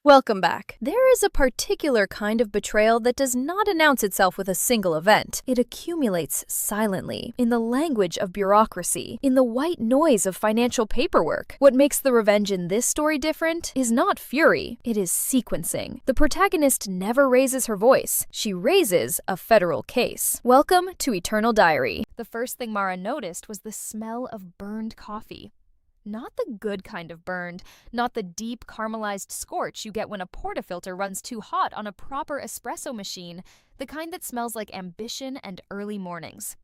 Welcome back. There is a particular kind of betrayal that does not announce itself with a single event. It accumulates silently, in the language of bureaucracy, in the white noise of financial paperwork. What makes the revenge in this story different is not fury, it is sequencing. The protagonist never raises her voice, she raises a federal case. Welcome to Eternal Diary. The first thing Mara noticed was the smell of burned coffee. Not the good kind of burned, not the deep caramelized scorch you get when a portafilter runs too hot on a proper espresso machine, the kind that smells like ambition and early mornings.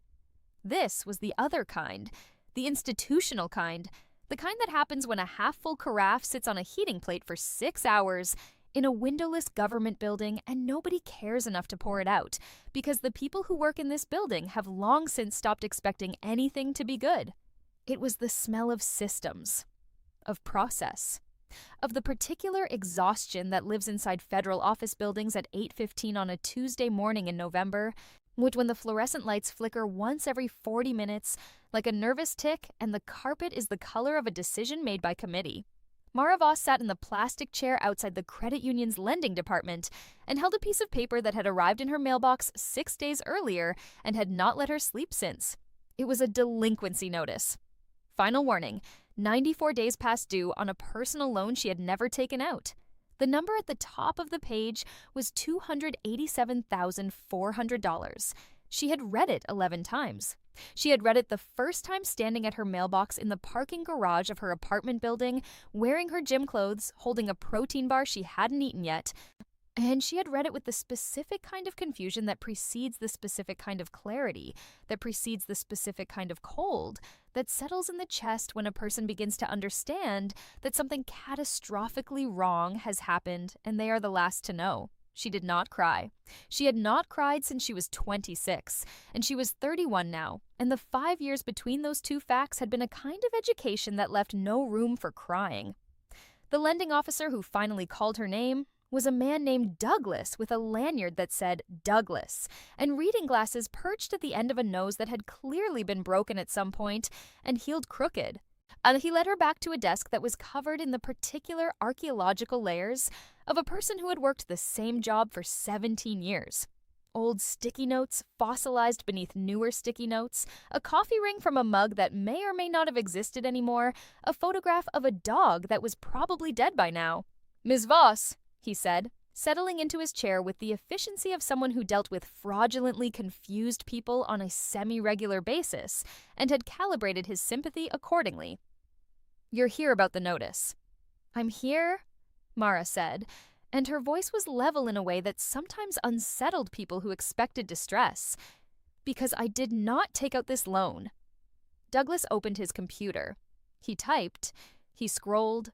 This was the other kind, the institutional kind, the kind that happens when a half-full carafe sits on a heating plate for 6 hours in a windowless government building and nobody cares enough to pour it out, because the people who work in this building have long since stopped expecting anything to be good. It was the smell of systems, of process, of the particular exhaustion that lives inside federal office buildings at 8:15 on a Tuesday morning in November, when the fluorescent lights flicker once every 40 minutes like a nervous tick and the carpet is the color of a decision made by committee. Mara Voss sat in the plastic chair outside the credit union's lending department and held a piece of paper that had arrived in her mailbox 6 days earlier and had not let her sleep since. It was a delinquency notice. Final warning, 94 days past due on a personal loan she had never taken out. The number at the top of the page was $287,400. She had read it 11 times. She had read it the first time standing at her mailbox in the parking garage of her apartment building, wearing her gym clothes, holding a protein bar she hadn't eaten yet. And she had read it with the specific kind of confusion that precedes the specific kind of clarity, that precedes the specific kind of cold, that settles in the chest when a person begins to understand that something catastrophically wrong has happened and they are the last to know. She did not cry. She had not cried since she was 26, and she was 31 now, and the 5 years between those two facts had been a kind of education that left no room for crying. The lending officer who finally called her name was a man named Douglas with a lanyard that said Douglas, and reading glasses perched at the end of a nose that had clearly been broken at some point and healed crooked. And he led her back to a desk that was covered in the particular archaeological layers of a person who had worked the same job for 17 years. Old sticky notes fossilized beneath newer sticky notes, a coffee ring from a mug that may or may not have existed anymore, a photograph of a dog that was probably dead by now. "Ms. Voss," he said, settling into his chair with the efficiency of someone who dealt with fraudulently confused people on a semi-regular basis and had calibrated his sympathy accordingly. "You're here about the notice." "I'm here," Mara said, and her voice was level in a way that sometimes unsettled people who expected distress, "because I did not take out this loan." Douglas opened his computer. He typed. He scrolled.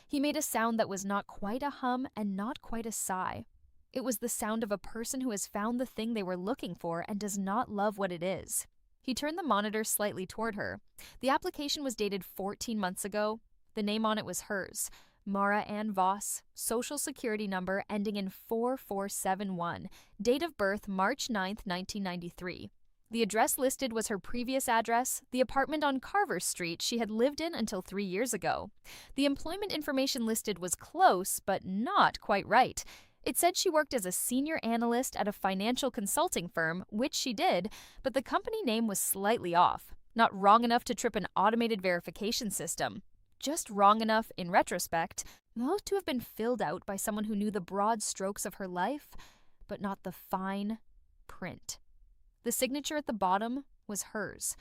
He made a sound that was not quite a hum and not quite a sigh. It was the sound of a person who has found the thing they were looking for and does not love what it is. He turned the monitor slightly toward her. The application was dated 14 months ago. The name on it was hers, Mara Ann Voss, social security number ending in 4471, date of birth March 9th, 1993. The address listed was her previous address, the apartment on Carver Street she had lived in until 3 years ago. The employment information listed was close, but not quite right. It said she worked as a senior analyst at a financial consulting firm, which she did, but the company name was slightly off. Not wrong enough to trip an automated verification system. Just wrong enough, in retrospect, not to have been filled out by someone who knew the broad strokes of her life, but not the fine print. The signature at the bottom was hers,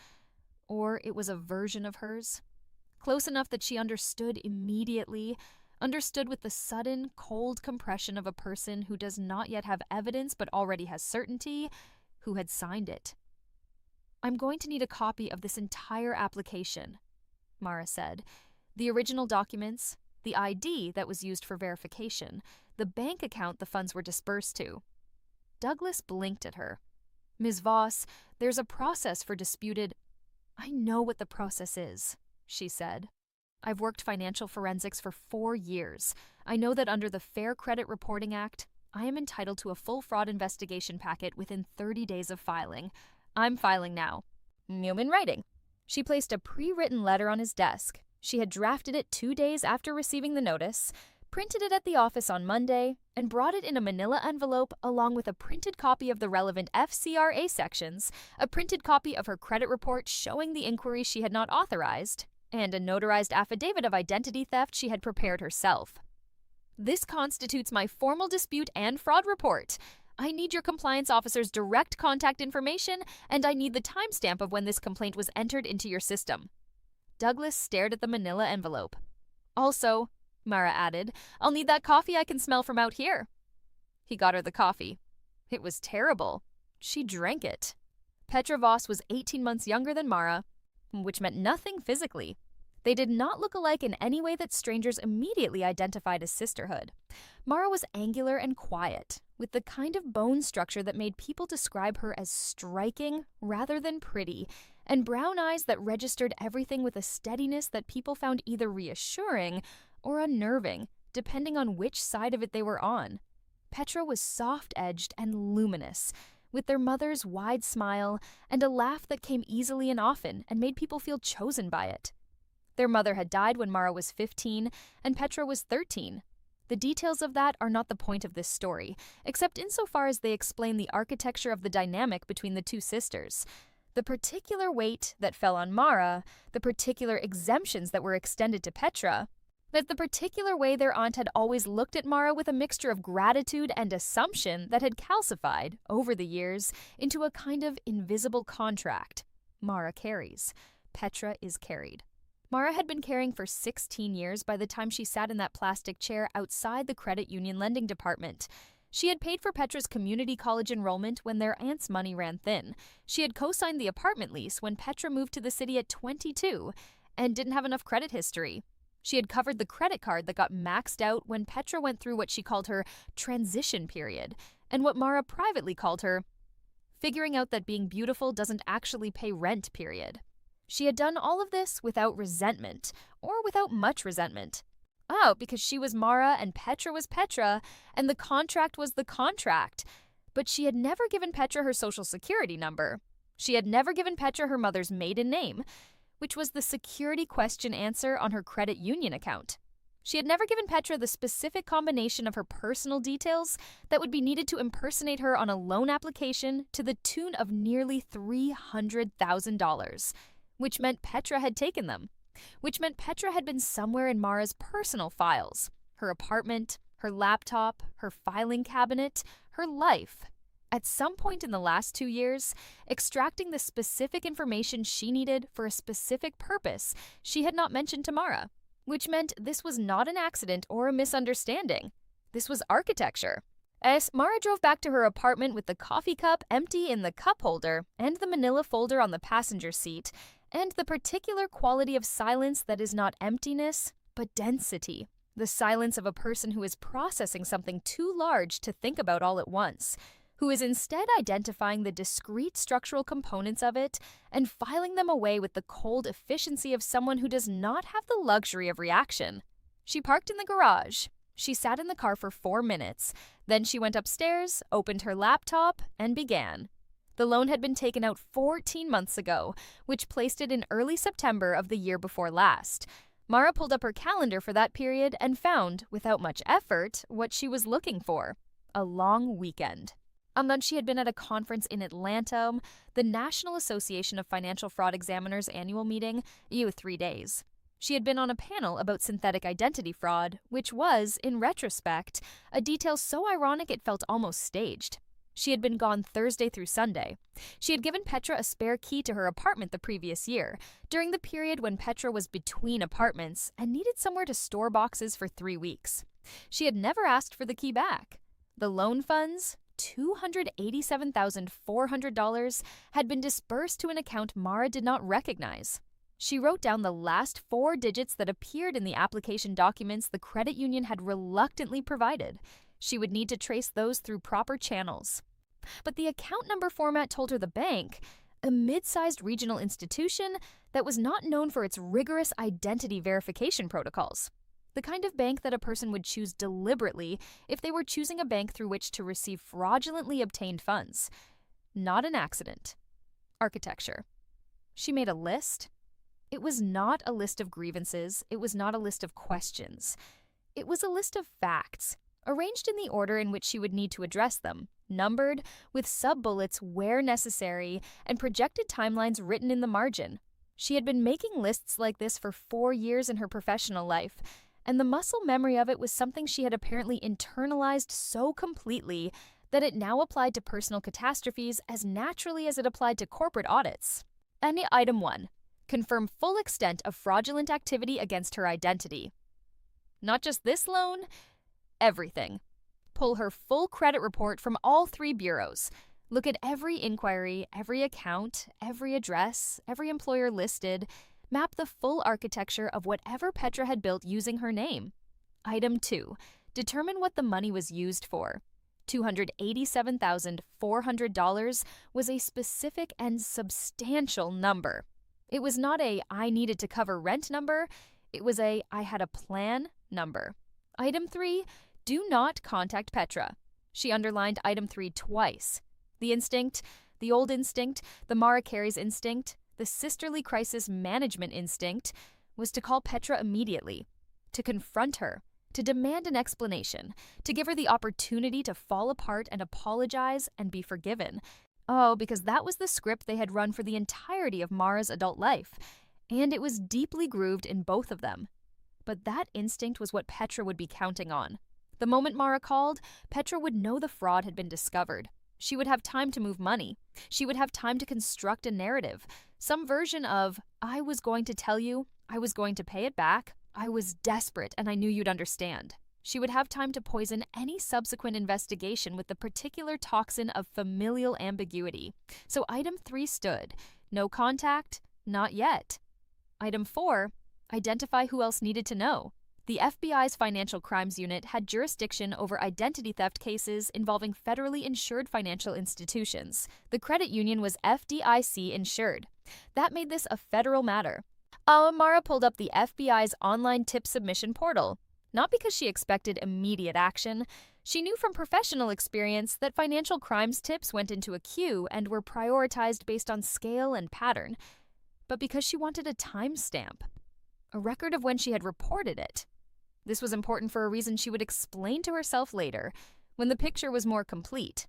or it was a version of hers. Close enough that she understood immediately, understood with the sudden, cold compression of a person who does not yet have evidence but already has certainty, who had signed it. "I'm going to need a copy of this entire application," Mara said. "The original documents, the ID that was used for verification, the bank account the funds were dispersed to." Douglas blinked at her. "Ms. Voss, there's a process for disputed—" "I know what the process is," she said. "I've worked financial forensics for 4 years. I know that under the Fair Credit Reporting Act, I am entitled to a full fraud investigation packet within 30 days of filing. I'm filing now." Newman writing. She placed a pre-written letter on his desk. She had drafted it 2 days after receiving the notice, printed it at the office on Monday, and brought it in a manila envelope along with a printed copy of the relevant FCRA sections, a printed copy of her credit report showing the inquiry she had not authorized, and a notarized affidavit of identity theft she had prepared herself. This constitutes my formal dispute and fraud report. I need your compliance officer's direct contact information, and I need the timestamp of when this complaint was entered into your system. Douglas stared at the manila envelope. Also, Mara added, I'll need that coffee I can smell from out here. He got her the coffee. It was terrible. She drank it. Petra Voss was 18 months younger than Mara, which meant nothing physically. They did not look alike in any way that strangers immediately identified as sisterhood. Mara was angular and quiet, with the kind of bone structure that made people describe her as striking rather than pretty, and brown eyes that registered everything with a steadiness that people found either reassuring or unnerving, depending on which side of it they were on. Petra was soft-edged and luminous, with their mother's wide smile and a laugh that came easily and often and made people feel chosen by it. Their mother had died when Mara was 15 and Petra was 13. The details of that are not the point of this story, except insofar as they explain the architecture of the dynamic between the two sisters. The particular weight that fell on Mara, the particular exemptions that were extended to Petra, that the particular way their aunt had always looked at Mara with a mixture of gratitude and assumption that had calcified, over the years, into a kind of invisible contract. Mara carries. Petra is carried. Mara had been caring for 16 years by the time she sat in that plastic chair outside the credit union lending department. She had paid for Petra's community college enrollment when their aunt's money ran thin. She had co-signed the apartment lease when Petra moved to the city at 22 and didn't have enough credit history. She had covered the credit card that got maxed out when Petra went through what she called her transition period, and what Mara privately called her figuring out that being beautiful doesn't actually pay rent period. She had done all of this without resentment, or without much resentment. Oh, because she was Mara and Petra was Petra, and the contract was the contract. But she had never given Petra her social security number. She had never given Petra her mother's maiden name, which was the security question answer on her credit union account. She had never given Petra the specific combination of her personal details that would be needed to impersonate her on a loan application to the tune of nearly $300,000. Which meant Petra had taken them, which meant Petra had been somewhere in Mara's personal files, her apartment, her laptop, her filing cabinet, her life. At some point in the last 2 years, extracting the specific information she needed for a specific purpose she had not mentioned to Mara, which meant this was not an accident or a misunderstanding. This was architecture. As Mara drove back to her apartment with the coffee cup empty in the cup holder and the manila folder on the passenger seat, and the particular quality of silence that is not emptiness, but density. The silence of a person who is processing something too large to think about all at once, who is instead identifying the discrete structural components of it and filing them away with the cold efficiency of someone who does not have the luxury of reaction. She parked in the garage. She sat in the car for 4 minutes. Then she went upstairs, opened her laptop, and began. The loan had been taken out 14 months ago, which placed it in early September of the year before last. Mara pulled up her calendar for that period and found, without much effort, what she was looking for: a long weekend. And then she had been at a conference in Atlanta, the National Association of Financial Fraud Examiners annual meeting, 3 days. She had been on a panel about synthetic identity fraud, which was, in retrospect, a detail so ironic it felt almost staged. She had been gone Thursday through Sunday. She had given Petra a spare key to her apartment the previous year, during the period when Petra was between apartments and needed somewhere to store boxes for 3 weeks. She had never asked for the key back. The loan funds, $287,400, had been disbursed to an account Mara did not recognize. She wrote down the last 4 digits that appeared in the application documents the credit union had reluctantly provided. She would need to trace those through proper channels. But the account number format told her the bank, a mid-sized regional institution that was not known for its rigorous identity verification protocols. The kind of bank that a person would choose deliberately if they were choosing a bank through which to receive fraudulently obtained funds. Not an accident. Architecture. She made a list. It was not a list of grievances. It was not a list of questions. It was a list of facts, arranged in the order in which she would need to address them, numbered, with sub-bullets where necessary, and projected timelines written in the margin. She had been making lists like this for 4 years in her professional life, and the muscle memory of it was something she had apparently internalized so completely that it now applied to personal catastrophes as naturally as it applied to corporate audits. And item 1. Confirm full extent of fraudulent activity against her identity. Not just this loan, everything. Pull her full credit report from all 3 bureaus. Look at every inquiry, every account, every address, every employer listed. Map the full architecture of whatever Petra had built using her name. Item 2. Determine what the money was used for. $287,400 was a specific and substantial number. It was not a "I needed to cover rent" number. It was a "I had a plan" number. Item 3. Do not contact Petra. She underlined item 3 twice. The instinct, the old instinct, the Mara Carey's instinct, the sisterly crisis management instinct, was to call Petra immediately, to confront her, to demand an explanation, to give her the opportunity to fall apart and apologize and be forgiven. Oh, because that was the script they had run for the entirety of Mara's adult life, and it was deeply grooved in both of them. But that instinct was what Petra would be counting on. The moment Mara called, Petra would know the fraud had been discovered. She would have time to move money. She would have time to construct a narrative, some version of, "I was going to tell you, I was going to pay it back, I was desperate and I knew you'd understand." She would have time to poison any subsequent investigation with the particular toxin of familial ambiguity. So item 3 stood, no contact, not yet. Item 4, identify who else needed to know. The FBI's Financial Crimes Unit had jurisdiction over identity theft cases involving federally insured financial institutions. The credit union was FDIC insured. That made this a federal matter. Mara pulled up the FBI's online tip submission portal. Not because she expected immediate action. She knew from professional experience that financial crimes tips went into a queue and were prioritized based on scale and pattern. But because she wanted a timestamp, a record of when she had reported it. This was important for a reason she would explain to herself later, when the picture was more complete.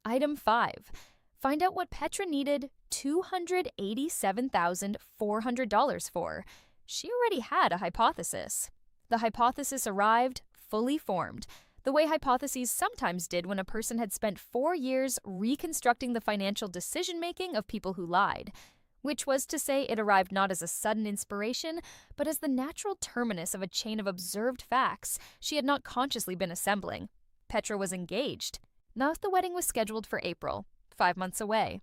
Item 5. Find out what Petra needed $287,400 for. She already had a hypothesis. The hypothesis arrived, fully formed, the way hypotheses sometimes did when a person had spent 4 years reconstructing the financial decision-making of people who lied. Which was to say, it arrived not as a sudden inspiration, but as the natural terminus of a chain of observed facts she had not consciously been assembling. Petra was engaged. Now the wedding was scheduled for April, 5 months away.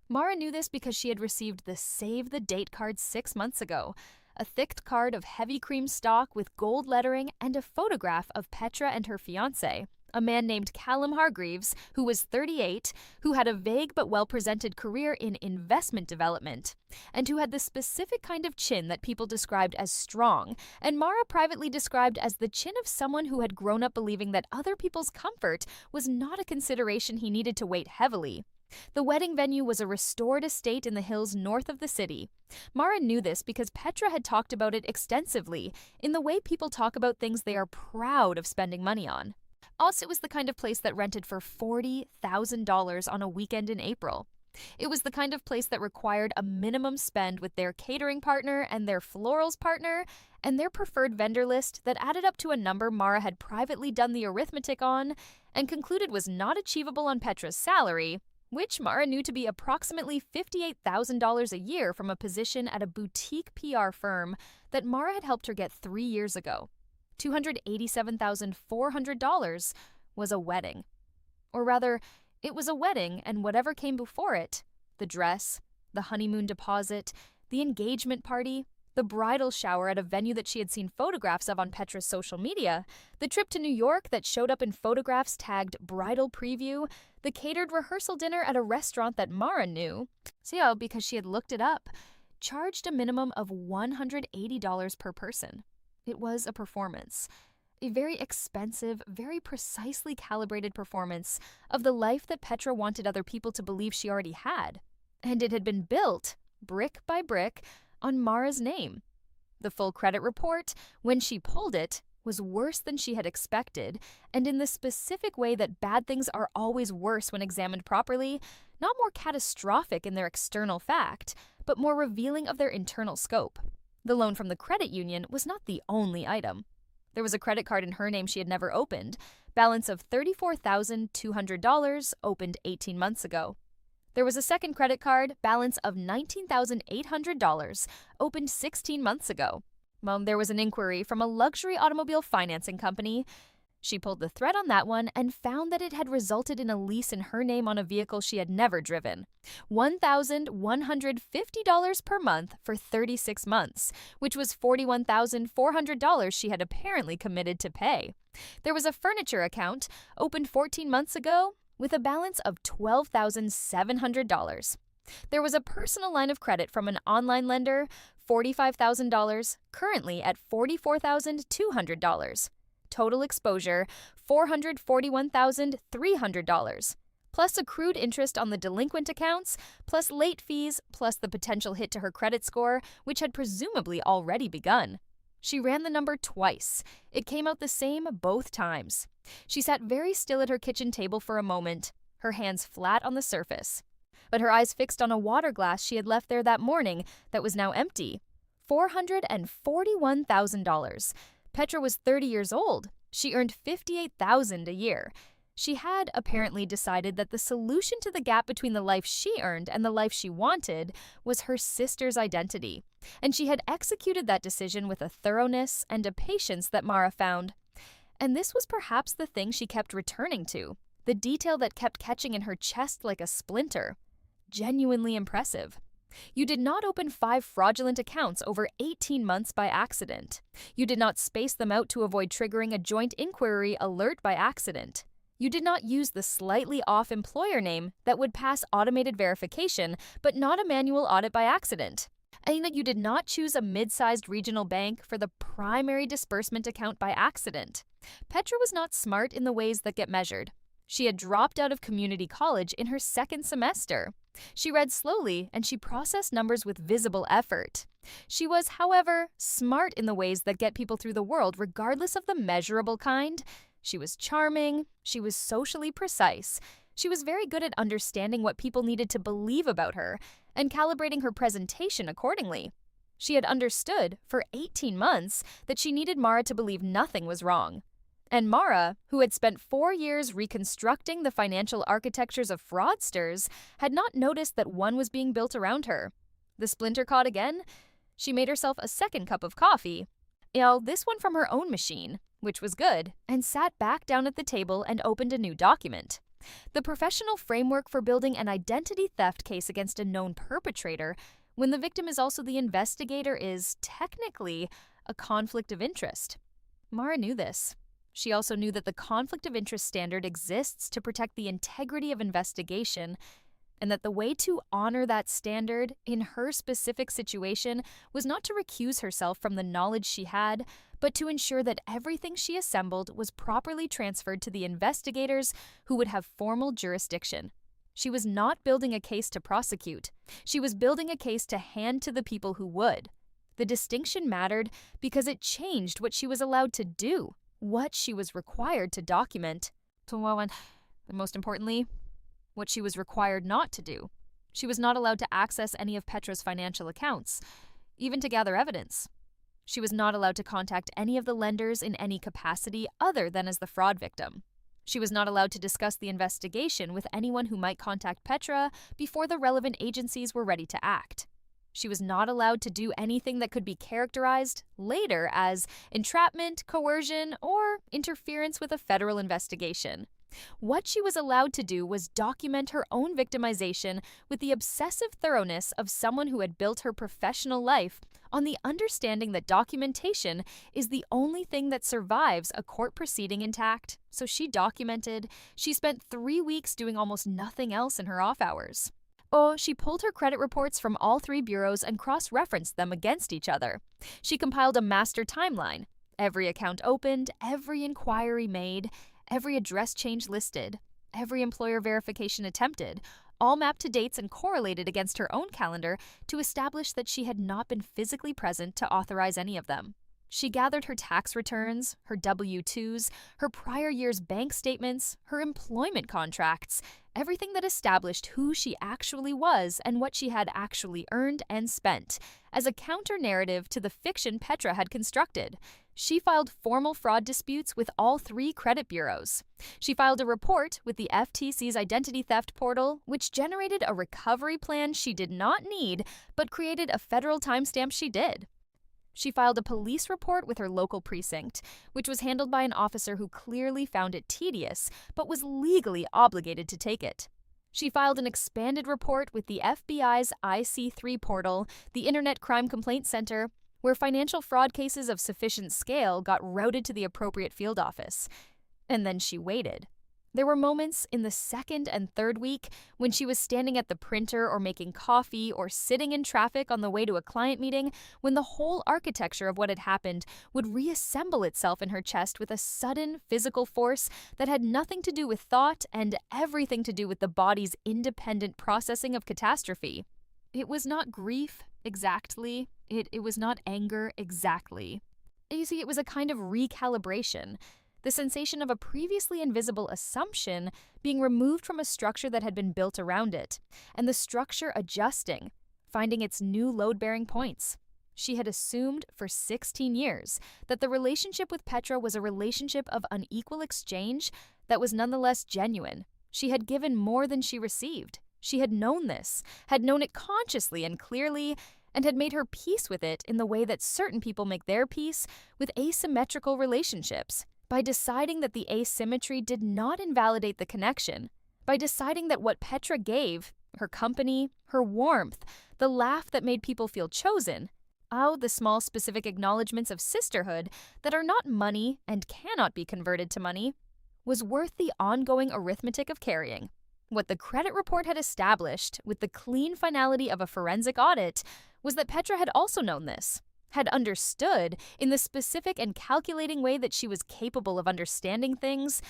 Mara knew this because she had received the Save the Date card 6 months ago, a thick card of heavy cream stock with gold lettering and a photograph of Petra and her fiancé, a man named Callum Hargreaves, who was 38, who had a vague but well-presented career in investment development, and who had the specific kind of chin that people described as strong, and Mara privately described as the chin of someone who had grown up believing that other people's comfort was not a consideration he needed to weight heavily. The wedding venue was a restored estate in the hills north of the city. Mara knew this because Petra had talked about it extensively, in the way people talk about things they are proud of spending money on. Also, it was the kind of place that rented for $40,000 on a weekend in April. It was the kind of place that required a minimum spend with their catering partner and their florals partner and their preferred vendor list that added up to a number Mara had privately done the arithmetic on and concluded was not achievable on Petra's salary, which Mara knew to be approximately $58,000 a year from a position at a boutique PR firm that Mara had helped her get 3 years ago. $287,400 was a wedding. Or rather, it was a wedding and whatever came before it, the dress, the honeymoon deposit, the engagement party, the bridal shower at a venue that she had seen photographs of on Petra's social media, the trip to New York that showed up in photographs tagged bridal preview, the catered rehearsal dinner at a restaurant that Mara knew, because she had looked it up, charged a minimum of $180 per person. It was a performance, a very expensive, very precisely calibrated performance of the life that Petra wanted other people to believe she already had. And it had been built, brick by brick, on Mara's name. The full credit report, when she pulled it, was worse than she had expected, and in the specific way that bad things are always worse when examined properly, not more catastrophic in their external fact, but more revealing of their internal scope. The loan from the credit union was not the only item. There was a credit card in her name she had never opened, balance of $34,200, opened 18 months ago. There was a second credit card, balance of $19,800, opened 16 months ago. There was an inquiry from a luxury automobile financing company. She pulled the thread on that one and found that it had resulted in a lease in her name on a vehicle she had never driven. $1,150 per month for 36 months, which was $41,400 she had apparently committed to pay. There was a furniture account, opened 14 months ago, with a balance of $12,700. There was a personal line of credit from an online lender, $45,000, currently at $44,200. Total exposure, $441,300, plus accrued interest on the delinquent accounts, plus late fees, plus the potential hit to her credit score, which had presumably already begun. She ran the number twice. It came out the same both times. She sat very still at her kitchen table for a moment, her hands flat on the surface, but her eyes fixed on a water glass she had left there that morning that was now empty. $441,000. Petra was 30 years old. She earned $58,000 a year. She had apparently decided that the solution to the gap between the life she earned and the life she wanted was her sister's identity, and she had executed that decision with a thoroughness and a patience that Mara found. And this was perhaps the thing she kept returning to, the detail that kept catching in her chest like a splinter. Genuinely impressive. You did not open 5 fraudulent accounts over 18 months by accident. You did not space them out to avoid triggering a joint inquiry alert by accident. You did not use the slightly off employer name that would pass automated verification, but not a manual audit by accident. And that you did not choose a mid-sized regional bank for the primary disbursement account by accident. Petra was not smart in the ways that get measured. She had dropped out of community college in her second semester. She read slowly, and she processed numbers with visible effort. She was, however, smart in the ways that get people through the world regardless of the measurable kind. She was charming. She was socially precise. She was very good at understanding what people needed to believe about her and calibrating her presentation accordingly. She had understood, for 18 months, that she needed Mara to believe nothing was wrong. And Mara, who had spent 4 years reconstructing the financial architectures of fraudsters, had not noticed that one was being built around her. The splinter caught again. She made herself a second cup of coffee. This one from her own machine, which was good, and sat back down at the table and opened a new document. The professional framework for building an identity theft case against a known perpetrator, when the victim is also the investigator, is technically a conflict of interest. Mara knew this. She also knew that the conflict of interest standard exists to protect the integrity of investigation, and that the way to honor that standard in her specific situation was not to recuse herself from the knowledge she had, but to ensure that everything she assembled was properly transferred to the investigators who would have formal jurisdiction. She was not building a case to prosecute. She was building a case to hand to the people who would. The distinction mattered because it changed what she was allowed to do, what she was required to document, and most importantly, what she was required not to do. She was not allowed to access any of Petra's financial accounts, even to gather evidence. She was not allowed to contact any of the lenders in any capacity other than as the fraud victim. She was not allowed to discuss the investigation with anyone who might contact Petra before the relevant agencies were ready to act. She was not allowed to do anything that could be characterized later as entrapment, coercion, or interference with a federal investigation. What she was allowed to do was document her own victimization with the obsessive thoroughness of someone who had built her professional life on the understanding that documentation is the only thing that survives a court proceeding intact. So she documented. She spent 3 weeks doing almost nothing else in her off hours. She pulled her credit reports from all 3 bureaus and cross-referenced them against each other. She compiled a master timeline. Every account opened, every inquiry made, every address change listed, every employer verification attempted, all mapped to dates and correlated against her own calendar to establish that she had not been physically present to authorize any of them. She gathered her tax returns, her W-2s, her prior year's bank statements, her employment contracts, everything that established who she actually was and what she had actually earned and spent, as a counter-narrative to the fiction Petra had constructed. She filed formal fraud disputes with all 3 credit bureaus. She filed a report with the FTC's identity theft portal, which generated a recovery plan she did not need, but created a federal timestamp she did. She filed a police report with her local precinct, which was handled by an officer who clearly found it tedious, but was legally obligated to take it. She filed an expanded report with the FBI's IC3 portal, the Internet Crime Complaint Center, where financial fraud cases of sufficient scale got routed to the appropriate field office. And then she waited. There were moments in the second and third week when she was standing at the printer or making coffee or sitting in traffic on the way to a client meeting when the whole architecture of what had happened would reassemble itself in her chest with a sudden physical force that had nothing to do with thought and everything to do with the body's independent processing of catastrophe. It was not grief, exactly. It was not anger, exactly. You see, it was a kind of recalibration. The sensation of a previously invisible assumption being removed from a structure that had been built around it, and the structure adjusting, finding its new load-bearing points. She had assumed for 16 years that the relationship with Petra was a relationship of unequal exchange that was nonetheless genuine. She had given more than she received. She had known this, had known it consciously and clearly, and had made her peace with it in the way that certain people make their peace with asymmetrical relationships. By deciding that the asymmetry did not invalidate the connection, by deciding that what Petra gave, her company, her warmth, the laugh that made people feel chosen, the small specific acknowledgments of sisterhood that are not money and cannot be converted to money, was worth the ongoing arithmetic of carrying. What the credit report had established, with the clean finality of a forensic audit, was that Petra had also known this, had understood, in the specific and calculating way that she was capable of understanding things,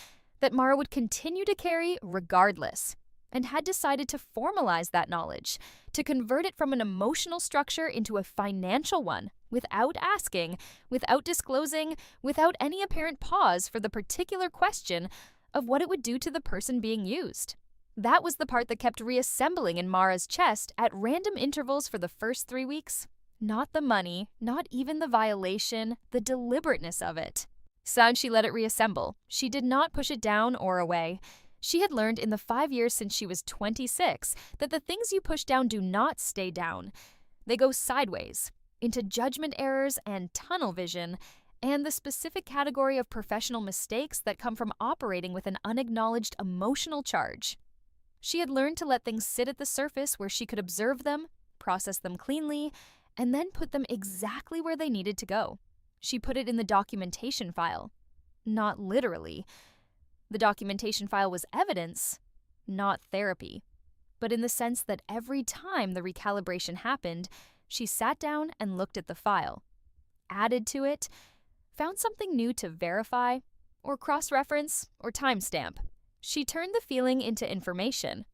that Mara would continue to carry regardless, and had decided to formalize that knowledge, to convert it from an emotional structure into a financial one, without asking, without disclosing, without any apparent pause for the particular question of what it would do to the person being used. That was the part that kept reassembling in Mara's chest at random intervals for the first 3 weeks. Not the money, not even the violation, the deliberateness of it. Soon she let it reassemble. She did not push it down or away. She had learned in the 5 years since she was 26 that the things you push down do not stay down. They go sideways, into judgment errors and tunnel vision, and the specific category of professional mistakes that come from operating with an unacknowledged emotional charge. She had learned to let things sit at the surface where she could observe them, process them cleanly, and then put them exactly where they needed to go. She put it in the documentation file. Not literally. The documentation file was evidence, not therapy. But in the sense that every time the recalibration happened, she sat down and looked at the file, added to it, found something new to verify, or cross-reference, or timestamp. She turned the feeling into information.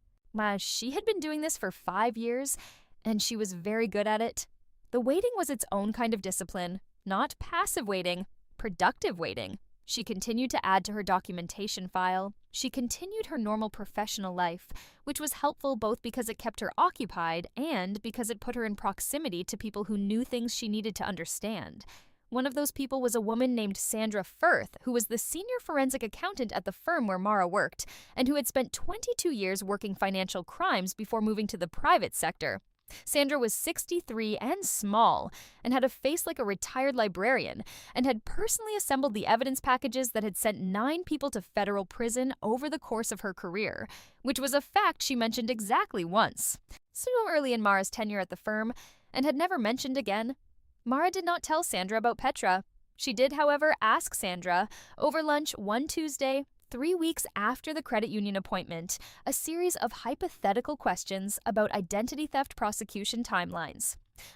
She had been doing this for 5 years, and she was very good at it. The waiting was its own kind of discipline, not passive waiting, productive waiting. She continued to add to her documentation file. She continued her normal professional life, which was helpful both because it kept her occupied and because it put her in proximity to people who knew things she needed to understand. One of those people was a woman named Sandra Firth, who was the senior forensic accountant at the firm where Mara worked, and who had spent 22 years working financial crimes before moving to the private sector. Sandra was 63 and small, and had a face like a retired librarian, and had personally assembled the evidence packages that had sent 9 people to federal prison over the course of her career, which was a fact she mentioned exactly once. So early in Mara's tenure at the firm, and had never mentioned again. Mara did not tell Sandra about Petra. She did, however, ask Sandra, over lunch one Tuesday, 3 weeks after the credit union appointment, a series of hypothetical questions about identity theft prosecution timelines,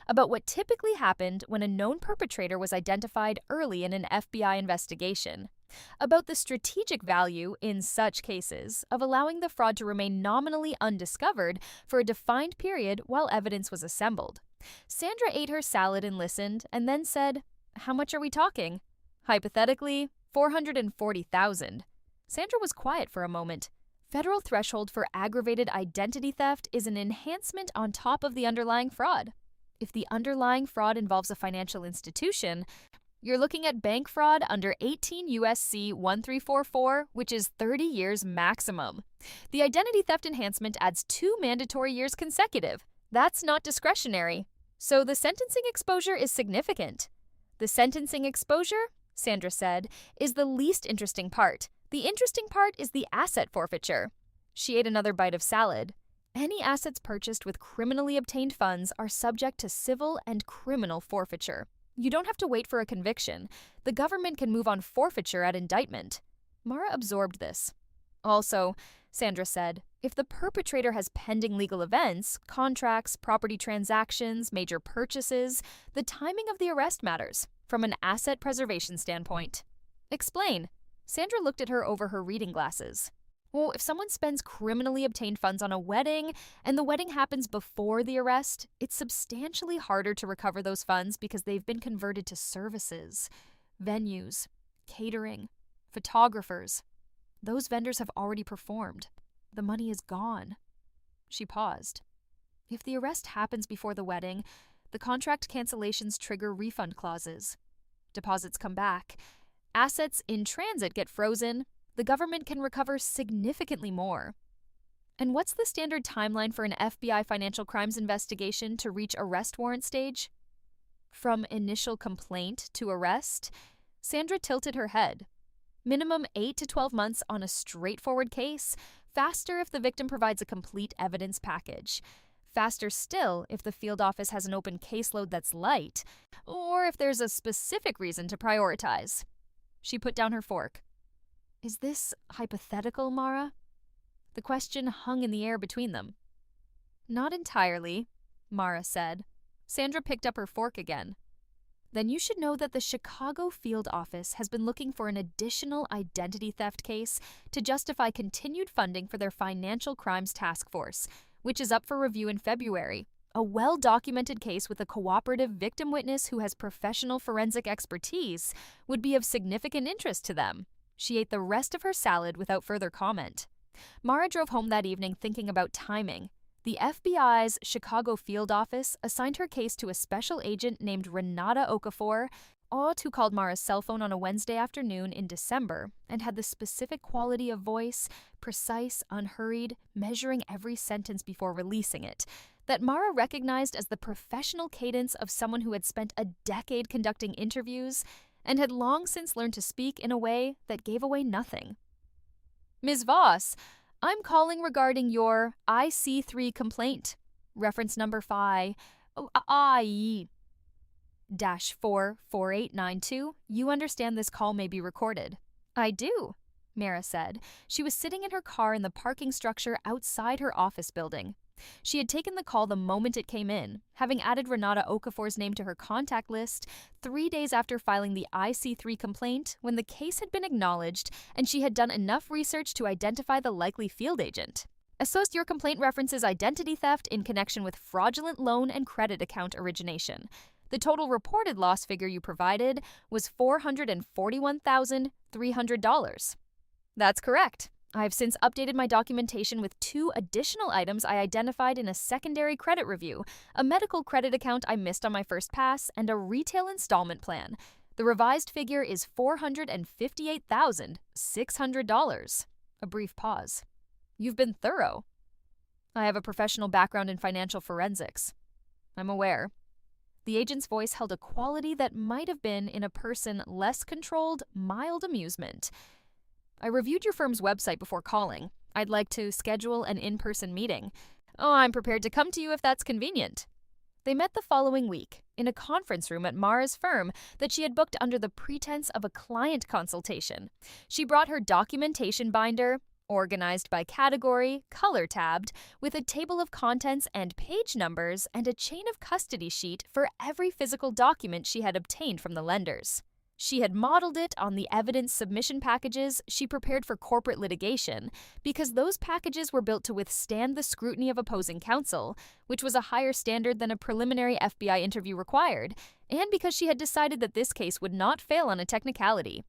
about what typically happened when a known perpetrator was identified early in an FBI investigation, about the strategic value, in such cases, of allowing the fraud to remain nominally undiscovered for a defined period while evidence was assembled. Sandra ate her salad and listened, and then said, How much are we talking? Hypothetically, $440,000. Sandra was quiet for a moment. Federal threshold for aggravated identity theft is an enhancement on top of the underlying fraud. If the underlying fraud involves a financial institution, you're looking at bank fraud under 18 U.S.C. 1344, which is 30 years maximum. The identity theft enhancement adds 2 mandatory years consecutive. That's not discretionary. So the sentencing exposure is significant. The sentencing exposure, Sandra said, is the least interesting part. The interesting part is the asset forfeiture. She ate another bite of salad. Any assets purchased with criminally obtained funds are subject to civil and criminal forfeiture. You don't have to wait for a conviction. The government can move on forfeiture at indictment. Mara absorbed this. Also, Sandra said, if the perpetrator has pending legal events, contracts, property transactions, major purchases, the timing of the arrest matters, from an asset preservation standpoint. Explain. Sandra looked at her over her reading glasses. Well, if someone spends criminally obtained funds on a wedding, and the wedding happens before the arrest, it's substantially harder to recover those funds because they've been converted to services, venues, catering, photographers. Those vendors have already performed. The money is gone. She paused. If the arrest happens before the wedding, the contract cancellations trigger refund clauses. Deposits come back. Assets in transit get frozen. The government can recover significantly more. And what's the standard timeline for an FBI financial crimes investigation to reach arrest warrant stage? From initial complaint to arrest, Sandra tilted her head. Minimum 8 to 12 months on a straightforward case, faster if the victim provides a complete evidence package. Faster still if the field office has an open caseload that's light, or if there's a specific reason to prioritize. She put down her fork. Is this hypothetical, Mara? The question hung in the air between them. Not entirely, Mara said. Sandra picked up her fork again. Then you should know that the Chicago field office has been looking for an additional identity theft case to justify continued funding for their financial crimes task force, which is up for review in February. A well-documented case with a cooperative victim witness who has professional forensic expertise would be of significant interest to them. She ate the rest of her salad without further comment. Mara drove home that evening thinking about timing. The FBI's Chicago field office assigned her case to a special agent named Renata Okafor, who called Mara's cell phone on a Wednesday afternoon in December and had the specific quality of voice, precise, unhurried, measuring every sentence before releasing it, that Mara recognized as the professional cadence of someone who had spent a decade conducting interviews and had long since learned to speak in a way that gave away nothing. Ms. Voss, I'm calling regarding your IC3 complaint. Reference number I-44892. You understand this call may be recorded. I do, Mara said. She was sitting in her car in the parking structure outside her office building. She had taken the call the moment it came in, having added Renata Okafor's name to her contact list 3 days after filing the IC3 complaint when the case had been acknowledged and she had done enough research to identify the likely field agent. Your complaint references identity theft in connection with fraudulent loan and credit account origination. The total reported loss figure you provided was $441,300. That's correct. I've since updated my documentation with 2 additional items I identified in a secondary credit review, a medical credit account I missed on my first pass, and a retail installment plan. The revised figure is $458,600. A brief pause. You've been thorough. I have a professional background in financial forensics. I'm aware. The agent's voice held a quality that might have been, in a person less controlled, mild amusement. I reviewed your firm's website before calling. I'd like to schedule an in-person meeting. I'm prepared to come to you if that's convenient. They met the following week, in a conference room at Mara's firm that she had booked under the pretense of a client consultation. She brought her documentation binder, organized by category, color-tabbed, with a table of contents and page numbers and a chain of custody sheet for every physical document she had obtained from the lenders. She had modeled it on the evidence submission packages she prepared for corporate litigation because those packages were built to withstand the scrutiny of opposing counsel, which was a higher standard than a preliminary FBI interview required, and because she had decided that this case would not fail on a technicality.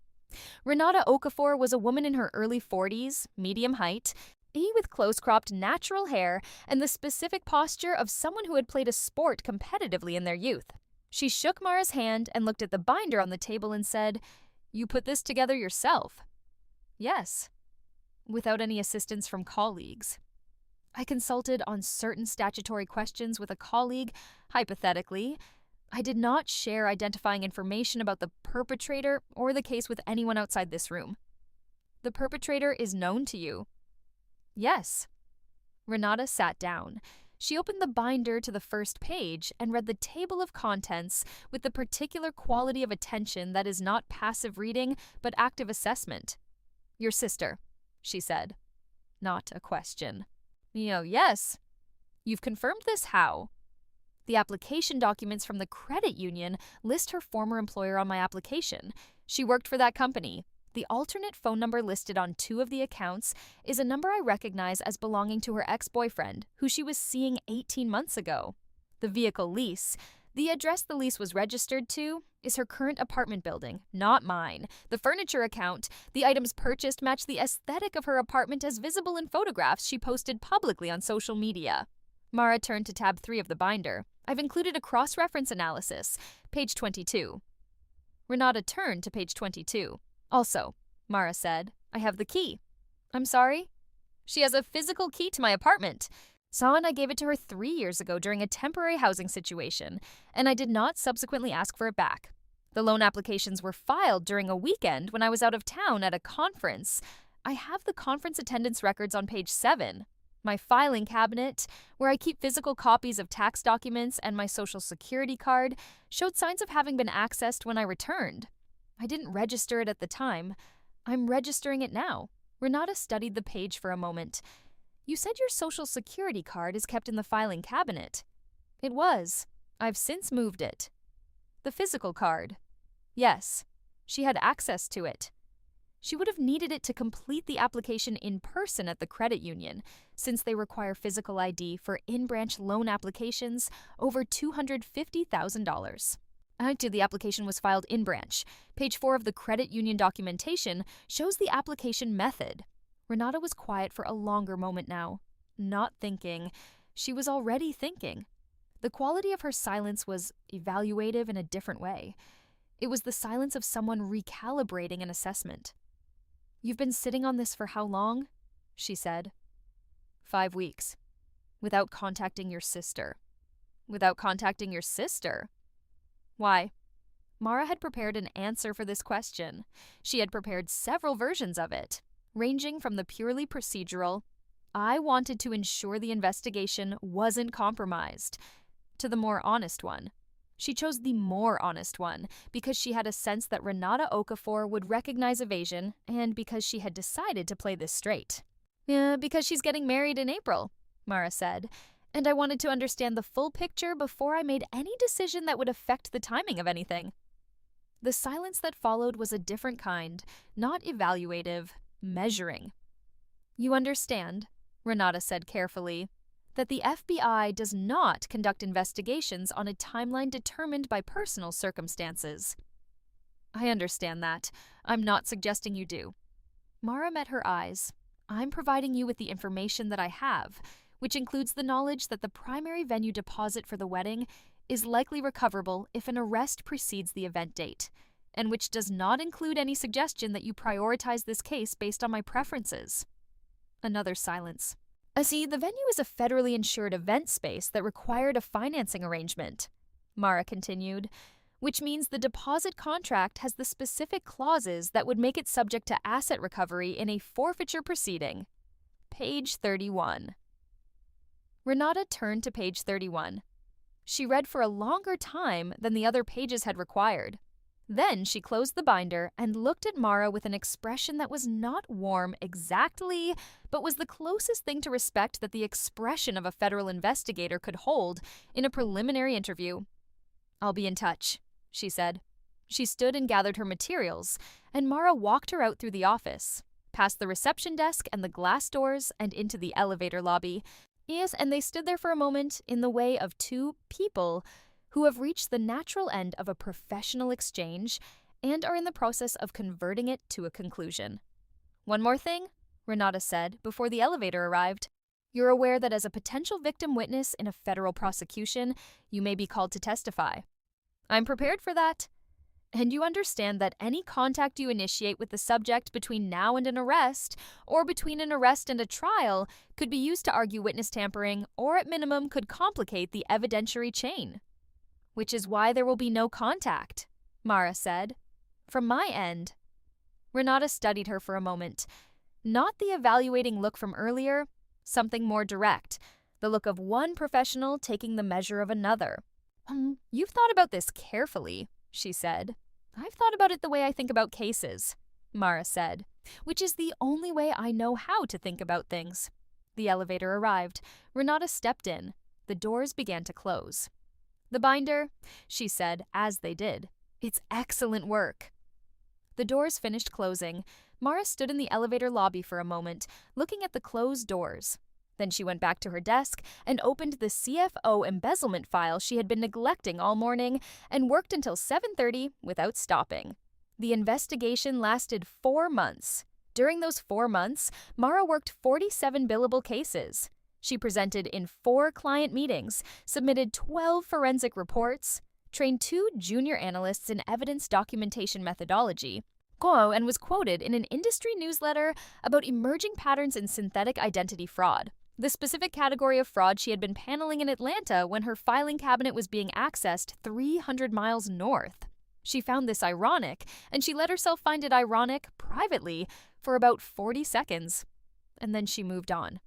Renata Okafor was a woman in her early 40s, medium height, with close-cropped natural hair and the specific posture of someone who had played a sport competitively in their youth. She shook Mara's hand and looked at the binder on the table and said, "You put this together yourself?" "Yes." "Without any assistance from colleagues?" "I consulted on certain statutory questions with a colleague, hypothetically. I did not share identifying information about the perpetrator or the case with anyone outside this room." "The perpetrator is known to you?" "Yes." Renata sat down. She opened the binder to the first page and read the table of contents with the particular quality of attention that is not passive reading but active assessment. "Your sister," she said. Not a question. Yes." "You've confirmed this how?" "The application documents from the credit union list her former employer on my application. She worked for that company. The alternate phone number listed on 2 of the accounts is a number I recognize as belonging to her ex-boyfriend, who she was seeing 18 months ago. The vehicle lease, the address the lease was registered to, is her current apartment building, not mine. The furniture account, the items purchased match the aesthetic of her apartment as visible in photographs she posted publicly on social media." Mara turned to tab 3 of the binder. "I've included a cross-reference analysis, page 22. Renata turned to page 22. "Also," Mara said, "I have the key." "I'm sorry?" "She has a physical key to my apartment. Saw and I gave it to her 3 years ago during a temporary housing situation, and I did not subsequently ask for it back. The loan applications were filed during a weekend when I was out of town at a conference. I have the conference attendance records on page 7. My filing cabinet, where I keep physical copies of tax documents and my social security card, showed signs of having been accessed when I returned. I didn't register it at the time. I'm registering it now." Renata studied the page for a moment. "You said your social security card is kept in the filing cabinet." "It was. I've since moved it." "The physical card?" "Yes. She had access to it. She would have needed it to complete the application in person at the credit union, since they require physical ID for in-branch loan applications over $250,000. The application was filed in-branch. Page 4 of the credit union documentation shows the application method." Renata was quiet for a longer moment now. Not thinking. She was already thinking. The quality of her silence was evaluative in a different way. It was the silence of someone recalibrating an assessment. "You've been sitting on this for how long?" she said. 5 weeks. "Without contacting your sister." "Without contacting your sister?" "Why?" Mara had prepared an answer for this question. She had prepared several versions of it, ranging from the purely procedural, "I wanted to ensure the investigation wasn't compromised," to the more honest one. She chose the more honest one because she had a sense that Renata Okafor would recognize evasion and because she had decided to play this straight. "Because she's getting married in April," Mara said, "and I wanted to understand the full picture before I made any decision that would affect the timing of anything." The silence that followed was a different kind, not evaluative, measuring. "You understand," Renata said carefully, "that the FBI does not conduct investigations on a timeline determined by personal circumstances." "I understand that. I'm not suggesting you do." Mara met her eyes. "I'm providing you with the information that I have, which includes the knowledge that the primary venue deposit for the wedding is likely recoverable if an arrest precedes the event date, and which does not include any suggestion that you prioritize this case based on my preferences." Another silence. "See, the venue is a federally insured event space that required a financing arrangement," Mara continued, "which means the deposit contract has the specific clauses that would make it subject to asset recovery in a forfeiture proceeding." Page 31. Renata turned to page 31. She read for a longer time than the other pages had required. Then she closed the binder and looked at Mara with an expression that was not warm exactly, but was the closest thing to respect that the expression of a federal investigator could hold in a preliminary interview. "I'll be in touch," she said. She stood and gathered her materials, and Mara walked her out through the office, past the reception desk and the glass doors and into the elevator lobby. Yes, and they stood there for a moment in the way of 2 people who have reached the natural end of a professional exchange and are in the process of converting it to a conclusion. One more thing, Renata said before the elevator arrived. You're aware that as a potential victim witness in a federal prosecution, you may be called to testify. I'm prepared for that. And you understand that any contact you initiate with the subject between now and an arrest, or between an arrest and a trial, could be used to argue witness tampering, or at minimum could complicate the evidentiary chain. Which is why there will be no contact, Mara said. From my end. Renata studied her for a moment. Not the evaluating look from earlier, something more direct, the look of one professional taking the measure of another. You've thought about this carefully, she said. I've thought about it the way I think about cases, Mara said, which is the only way I know how to think about things. The elevator arrived. Renata stepped in. The doors began to close. The binder, she said as they did. It's excellent work. The doors finished closing. Mara stood in the elevator lobby for a moment, looking at the closed doors. Then she went back to her desk and opened the CFO embezzlement file she had been neglecting all morning and worked until 7:30 without stopping. The investigation lasted 4 months. During those 4 months, Mara worked 47 billable cases. She presented in 4 client meetings, submitted 12 forensic reports, trained 2 junior analysts in evidence documentation methodology, and was quoted in an industry newsletter about emerging patterns in synthetic identity fraud, the specific category of fraud she had been paneling in Atlanta when her filing cabinet was being accessed 300 miles north. She found this ironic, and she let herself find it ironic privately for about 40 seconds. And then she moved on.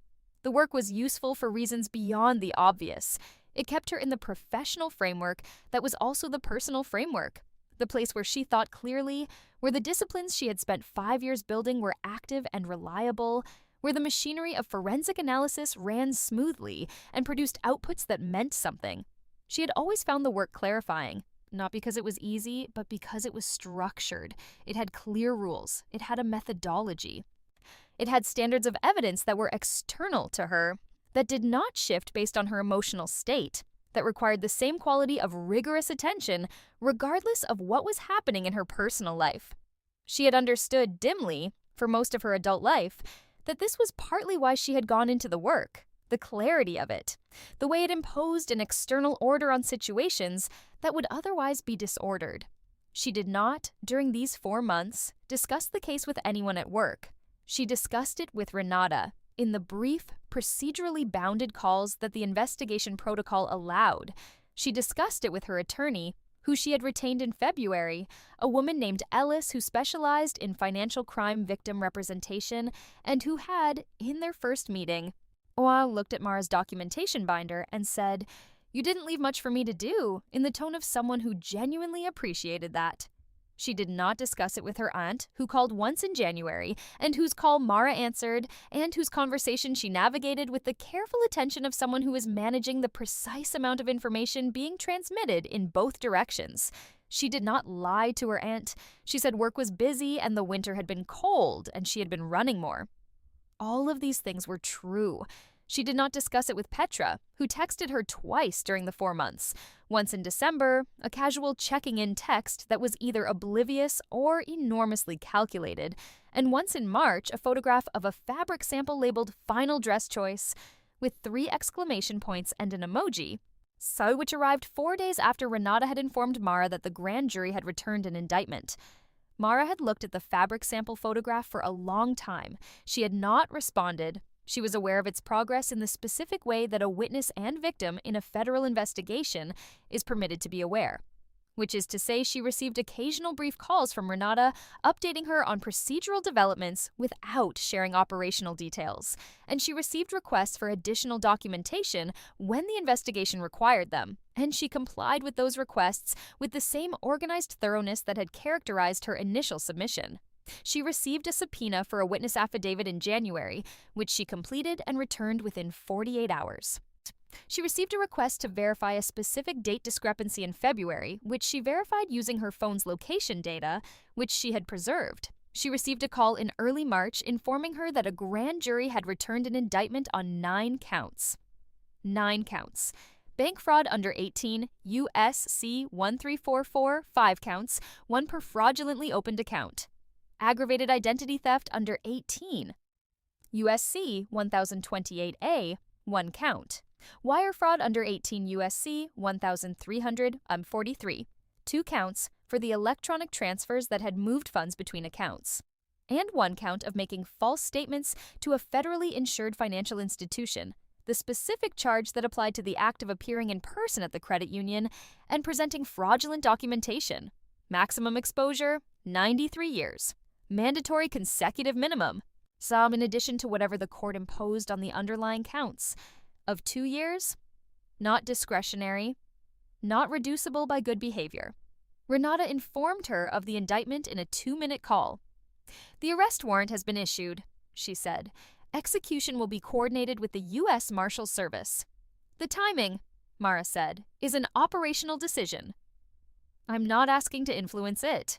The work was useful for reasons beyond the obvious. It kept her in the professional framework that was also the personal framework, the place where she thought clearly, where the disciplines she had spent 5 years building were active and reliable, where the machinery of forensic analysis ran smoothly and produced outputs that meant something. She had always found the work clarifying, not because it was easy, but because it was structured. It had clear rules. It had a methodology. It had standards of evidence that were external to her, that did not shift based on her emotional state, that required the same quality of rigorous attention regardless of what was happening in her personal life. She had understood dimly, for most of her adult life, that this was partly why she had gone into the work, the clarity of it, the way it imposed an external order on situations that would otherwise be disordered. She did not, during these 4 months, discuss the case with anyone at work. She discussed it with Renata, in the brief, procedurally bounded calls that the investigation protocol allowed. She discussed it with her attorney, who she had retained in February, a woman named Ellis who specialized in financial crime victim representation and who had, in their first meeting, looked at Mara's documentation binder and said, "You didn't leave much for me to do," in the tone of someone who genuinely appreciated that. She did not discuss it with her aunt, who called once in January, and whose call Mara answered, and whose conversation she navigated with the careful attention of someone who is managing the precise amount of information being transmitted in both directions. She did not lie to her aunt. She said work was busy and the winter had been cold and she had been running more. All of these things were true. She did not discuss it with Petra, who texted her twice during the 4 months. Once in December, a casual checking-in text that was either oblivious or enormously calculated, and once in March, a photograph of a fabric sample labeled "Final Dress Choice" with 3 exclamation points and an emoji, which arrived 4 days after Renata had informed Mara that the grand jury had returned an indictment. Mara had looked at the fabric sample photograph for a long time. She had not responded. She was aware of its progress in the specific way that a witness and victim in a federal investigation is permitted to be aware, which is to say she received occasional brief calls from Renata updating her on procedural developments without sharing operational details, and she received requests for additional documentation when the investigation required them, and she complied with those requests with the same organized thoroughness that had characterized her initial submission. She received a subpoena for a witness affidavit in January, which she completed and returned within 48 hours. She received a request to verify a specific date discrepancy in February, which she verified using her phone's location data, which she had preserved. She received a call in early March informing her that a grand jury had returned an indictment on 9 counts. 9 counts. Bank fraud under 18, USC 1344, 5 counts, 1 per fraudulently opened account. Aggravated identity theft under 18, USC 1028A, 1 count. Wire fraud under 18, USC 1343, 2 counts for the electronic transfers that had moved funds between accounts. And 1 count of making false statements to a federally insured financial institution, the specific charge that applied to the act of appearing in person at the credit union and presenting fraudulent documentation. Maximum exposure, 93 years. Mandatory consecutive minimum, some in addition to whatever the court imposed on the underlying counts, of 2 years, not discretionary, not reducible by good behavior. Renata informed her of the indictment in a 2-minute call. "The arrest warrant has been issued," she said. "Execution will be coordinated with the U.S. Marshals Service." "The timing," Mara said, "is an operational decision." "I'm not asking to influence it."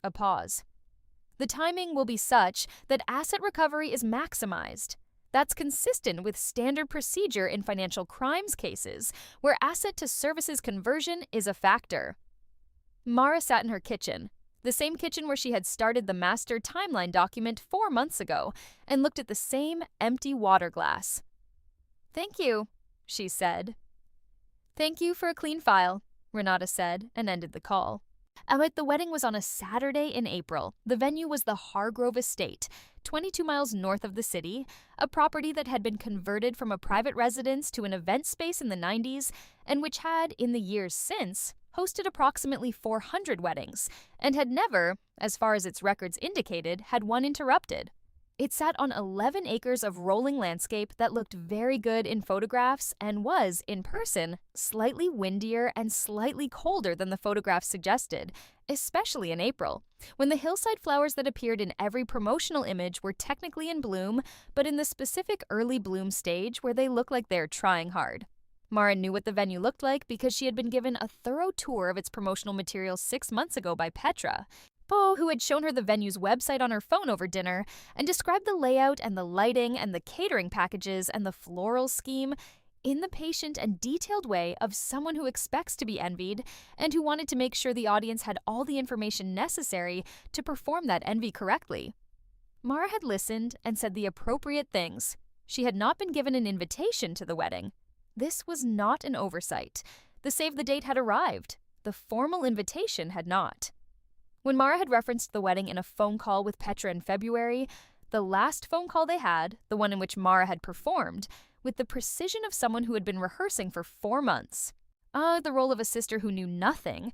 A pause. "The timing will be such that asset recovery is maximized. That's consistent with standard procedure in financial crimes cases, where asset-to-services conversion is a factor." Mara sat in her kitchen, the same kitchen where she had started the master timeline document 4 months ago, and looked at the same empty water glass. "Thank you," she said. "Thank you for a clean file," Renata said, and ended the call. The wedding was on a Saturday in April. The venue was the Hargrove Estate, 22 miles north of the city, a property that had been converted from a private residence to an event space in the 90s, and which had, in the years since, hosted approximately 400 weddings, and had never, as far as its records indicated, had one interrupted. It sat on 11 acres of rolling landscape that looked very good in photographs and was, in person, slightly windier and slightly colder than the photographs suggested, especially in April, when the hillside flowers that appeared in every promotional image were technically in bloom, but in the specific early bloom stage where they look like they're trying hard. Mara knew what the venue looked like because she had been given a thorough tour of its promotional materials 6 months ago by Petra, who had shown her the venue's website on her phone over dinner and described the layout and the lighting and the catering packages and the floral scheme in the patient and detailed way of someone who expects to be envied and who wanted to make sure the audience had all the information necessary to perform that envy correctly. Mara had listened and said the appropriate things. She had not been given an invitation to the wedding. This was not an oversight. The save the date had arrived. The formal invitation had not. When Mara had referenced the wedding in a phone call with Petra in February, the last phone call they had, the one in which Mara had performed, with the precision of someone who had been rehearsing for 4 months. The role of a sister who knew nothing.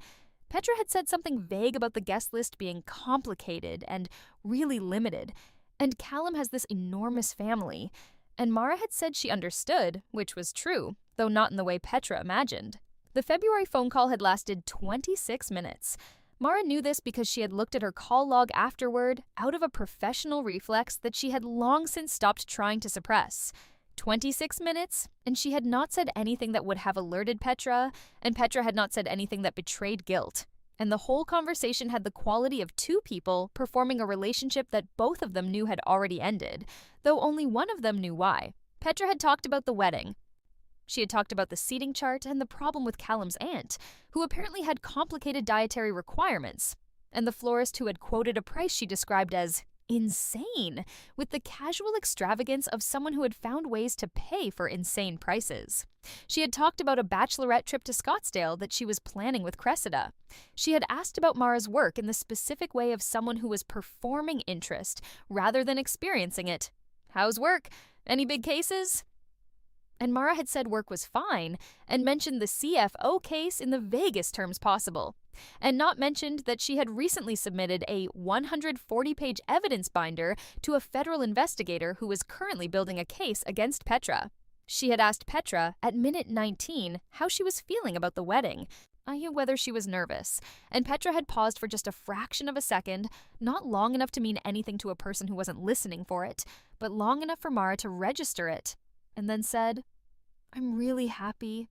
Petra had said something vague about the guest list being complicated and really limited, and Callum has this enormous family, and Mara had said she understood, which was true, though not in the way Petra imagined. The February phone call had lasted 26 minutes. Mara knew this because she had looked at her call log afterward out of a professional reflex that she had long since stopped trying to suppress. 26 minutes, and she had not said anything that would have alerted Petra, and Petra had not said anything that betrayed guilt. And the whole conversation had the quality of 2 people performing a relationship that both of them knew had already ended, though only one of them knew why. Petra had talked about the wedding. She had talked about the seating chart and the problem with Callum's aunt, who apparently had complicated dietary requirements, and the florist who had quoted a price she described as insane, with the casual extravagance of someone who had found ways to pay for insane prices. She had talked about a bachelorette trip to Scottsdale that she was planning with Cressida. She had asked about Mara's work in the specific way of someone who was performing interest rather than experiencing it. "How's work? Any big cases?" And Mara had said work was fine, and mentioned the CFO case in the vaguest terms possible, and not mentioned that she had recently submitted a 140-page evidence binder to a federal investigator who was currently building a case against Petra. She had asked Petra, at minute 19, how she was feeling about the wedding, whether she was nervous, and Petra had paused for just a fraction of a second, not long enough to mean anything to a person who wasn't listening for it, but long enough for Mara to register it, and then said, "I'm really happy.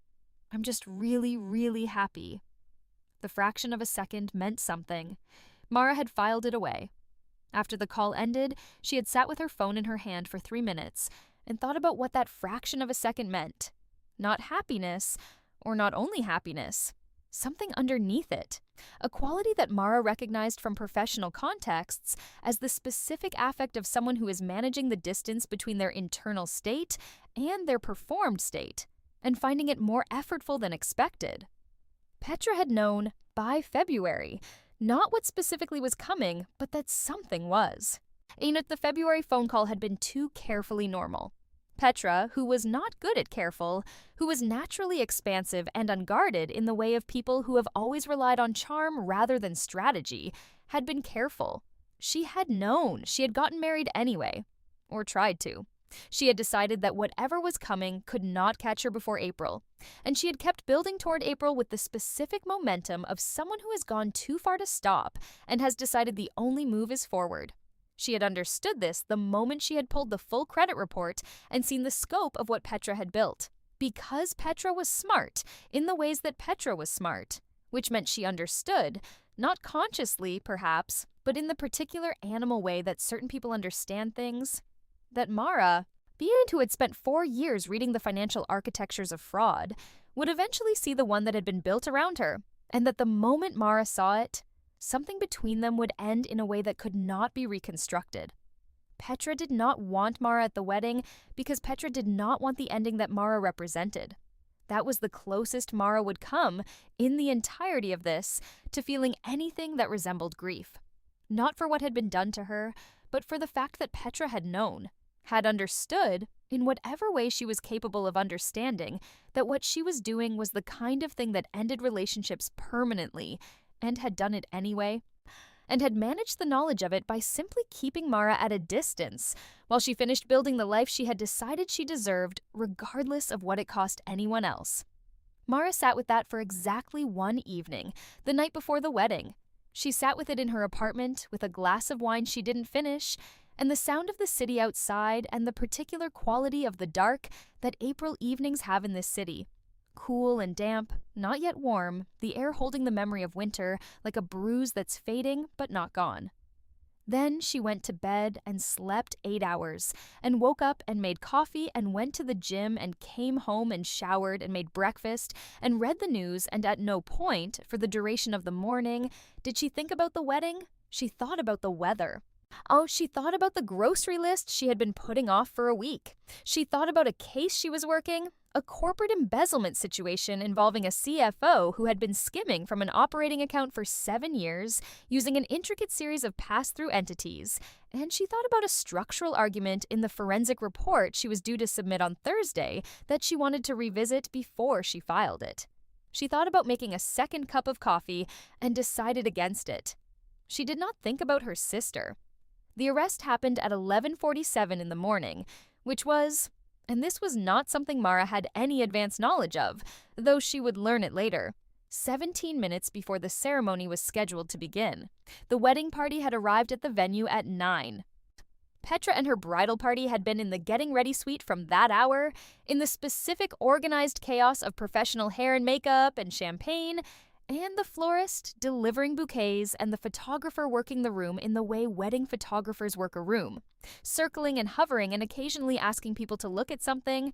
I'm just really, really happy." The fraction of a second meant something. Mara had filed it away. After the call ended, she had sat with her phone in her hand for 3 minutes and thought about what that fraction of a second meant. Not happiness, or not only happiness, something underneath it, a quality that Mara recognized from professional contexts as the specific affect of someone who is managing the distance between their internal state and their performed state, and finding it more effortful than expected. Petra had known, by February, not what specifically was coming, but that something was. And the February phone call had been too carefully normal. Petra, who was not good at careful, who was naturally expansive and unguarded in the way of people who have always relied on charm rather than strategy, had been careful. She had known she had gotten married anyway, or tried to. She had decided that whatever was coming could not catch her before April, and she had kept building toward April with the specific momentum of someone who has gone too far to stop and has decided the only move is forward. She had understood this the moment she had pulled the full credit report and seen the scope of what Petra had built, because Petra was smart in the ways that Petra was smart, which meant she understood, not consciously perhaps, but in the particular animal way that certain people understand things, that Mara, being who had spent 4 years reading the financial architectures of fraud, would eventually see the one that had been built around her, and that the moment Mara saw it, something between them would end in a way that could not be reconstructed. Petra did not want Mara at the wedding because Petra did not want the ending that Mara represented. That was the closest Mara would come, in the entirety of this, to feeling anything that resembled grief. Not for what had been done to her, but for the fact that Petra had known, had understood, in whatever way she was capable of understanding, that what she was doing was the kind of thing that ended relationships permanently, and had done it anyway, and had managed the knowledge of it by simply keeping Mara at a distance while she finished building the life she had decided she deserved, regardless of what it cost anyone else. Mara sat with that for exactly 1 evening, the night before the wedding. She sat with it in her apartment, with a glass of wine she didn't finish, and the sound of the city outside and the particular quality of the dark that April evenings have in this city. Cool and damp, not yet warm, the air holding the memory of winter like a bruise that's fading but not gone. Then she went to bed and slept 8 hours, and woke up and made coffee and went to the gym and came home and showered and made breakfast and read the news, and at no point, for the duration of the morning, did she think about the wedding. She thought about the weather. Oh, she thought about the grocery list she had been putting off for a week. She thought about a case she was working, a corporate embezzlement situation involving a CFO who had been skimming from an operating account for 7 years using an intricate series of pass-through entities, and she thought about a structural argument in the forensic report she was due to submit on Thursday that she wanted to revisit before she filed it. She thought about making a second cup of coffee and decided against it. She did not think about her sister. The arrest happened at 11:47 in the morning, which was, and this was not something Mara had any advance knowledge of, though she would learn it later, 17 minutes before the ceremony was scheduled to begin. The wedding party had arrived at the venue at 9. Petra and her bridal party had been in the getting ready suite from that hour, in the specific organized chaos of professional hair and makeup and champagne, and the florist delivering bouquets and the photographer working the room in the way wedding photographers work a room, circling and hovering and occasionally asking people to look at something,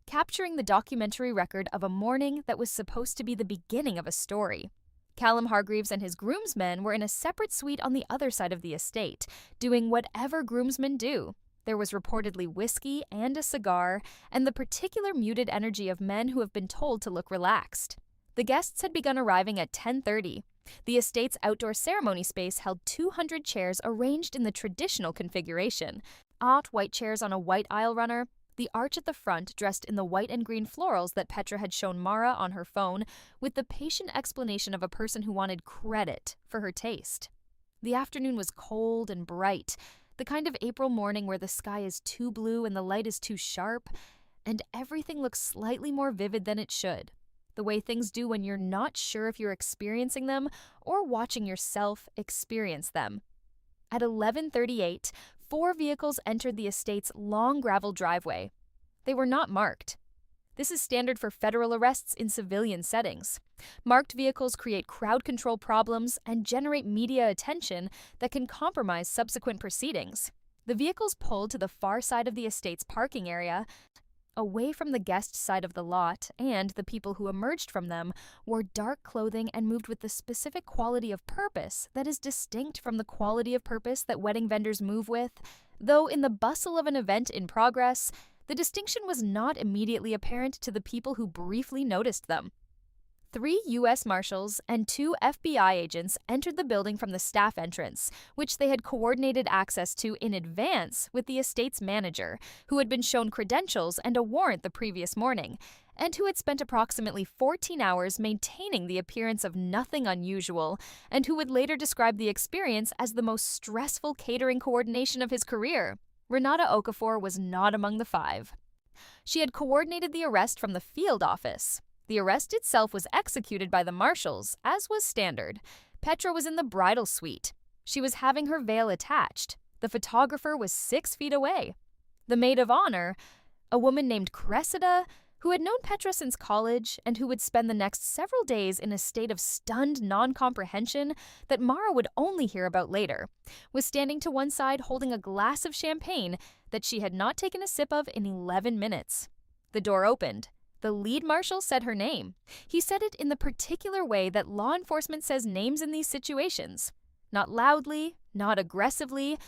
capturing the documentary record of a morning that was supposed to be the beginning of a story. Callum Hargreaves and his groomsmen were in a separate suite on the other side of the estate, doing whatever groomsmen do. There was reportedly whiskey and a cigar, and the particular muted energy of men who have been told to look relaxed. The guests had begun arriving at 10:30. The estate's outdoor ceremony space held 200 chairs arranged in the traditional configuration. White chairs on a white aisle runner, the arch at the front dressed in the white and green florals that Petra had shown Mara on her phone, with the patient explanation of a person who wanted credit for her taste. The afternoon was cold and bright, the kind of April morning where the sky is too blue and the light is too sharp, and everything looks slightly more vivid than it should. The way things do when you're not sure if you're experiencing them or watching yourself experience them. At 11:38, 4 vehicles entered the estate's long gravel driveway. They were not marked. This is standard for federal arrests in civilian settings. Marked vehicles create crowd control problems and generate media attention that can compromise subsequent proceedings. The vehicles pulled to the far side of the estate's parking area, Away from the guest side of the lot, and the people who emerged from them wore dark clothing and moved with the specific quality of purpose that is distinct from the quality of purpose that wedding vendors move with, though in the bustle of an event in progress, the distinction was not immediately apparent to the people who briefly noticed them. 3 U.S. Marshals and 2 FBI agents entered the building from the staff entrance, which they had coordinated access to in advance with the estate's manager, who had been shown credentials and a warrant the previous morning, and who had spent approximately 14 hours maintaining the appearance of nothing unusual, and who would later describe the experience as the most stressful catering coordination of his career. Renata Okafor was not among the 5. She had coordinated the arrest from the field office. The arrest itself was executed by the marshals, as was standard. Petra was in the bridal suite. She was having her veil attached. The photographer was 6 feet away. The maid of honor, a woman named Cressida, who had known Petra since college and who would spend the next several days in a state of stunned non-comprehension that Mara would only hear about later, was standing to one side holding a glass of champagne that she had not taken a sip of in 11 minutes. The door opened. The lead marshal said her name. He said it in the particular way that law enforcement says names in these situations. Not loudly, not aggressively,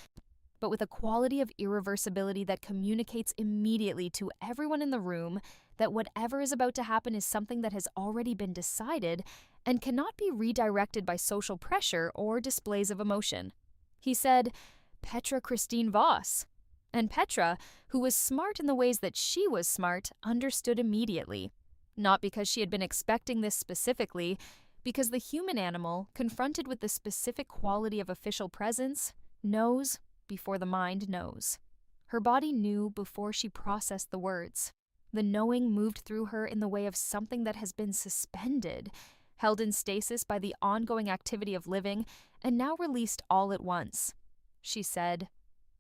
but with a quality of irreversibility that communicates immediately to everyone in the room that whatever is about to happen is something that has already been decided and cannot be redirected by social pressure or displays of emotion. He said, "Petra Christine Voss." And Petra, who was smart in the ways that she was smart, understood immediately. Not because she had been expecting this specifically, because the human animal, confronted with the specific quality of official presence, knows before the mind knows. Her body knew before she processed the words. The knowing moved through her in the way of something that has been suspended, held in stasis by the ongoing activity of living, and now released all at once. She said,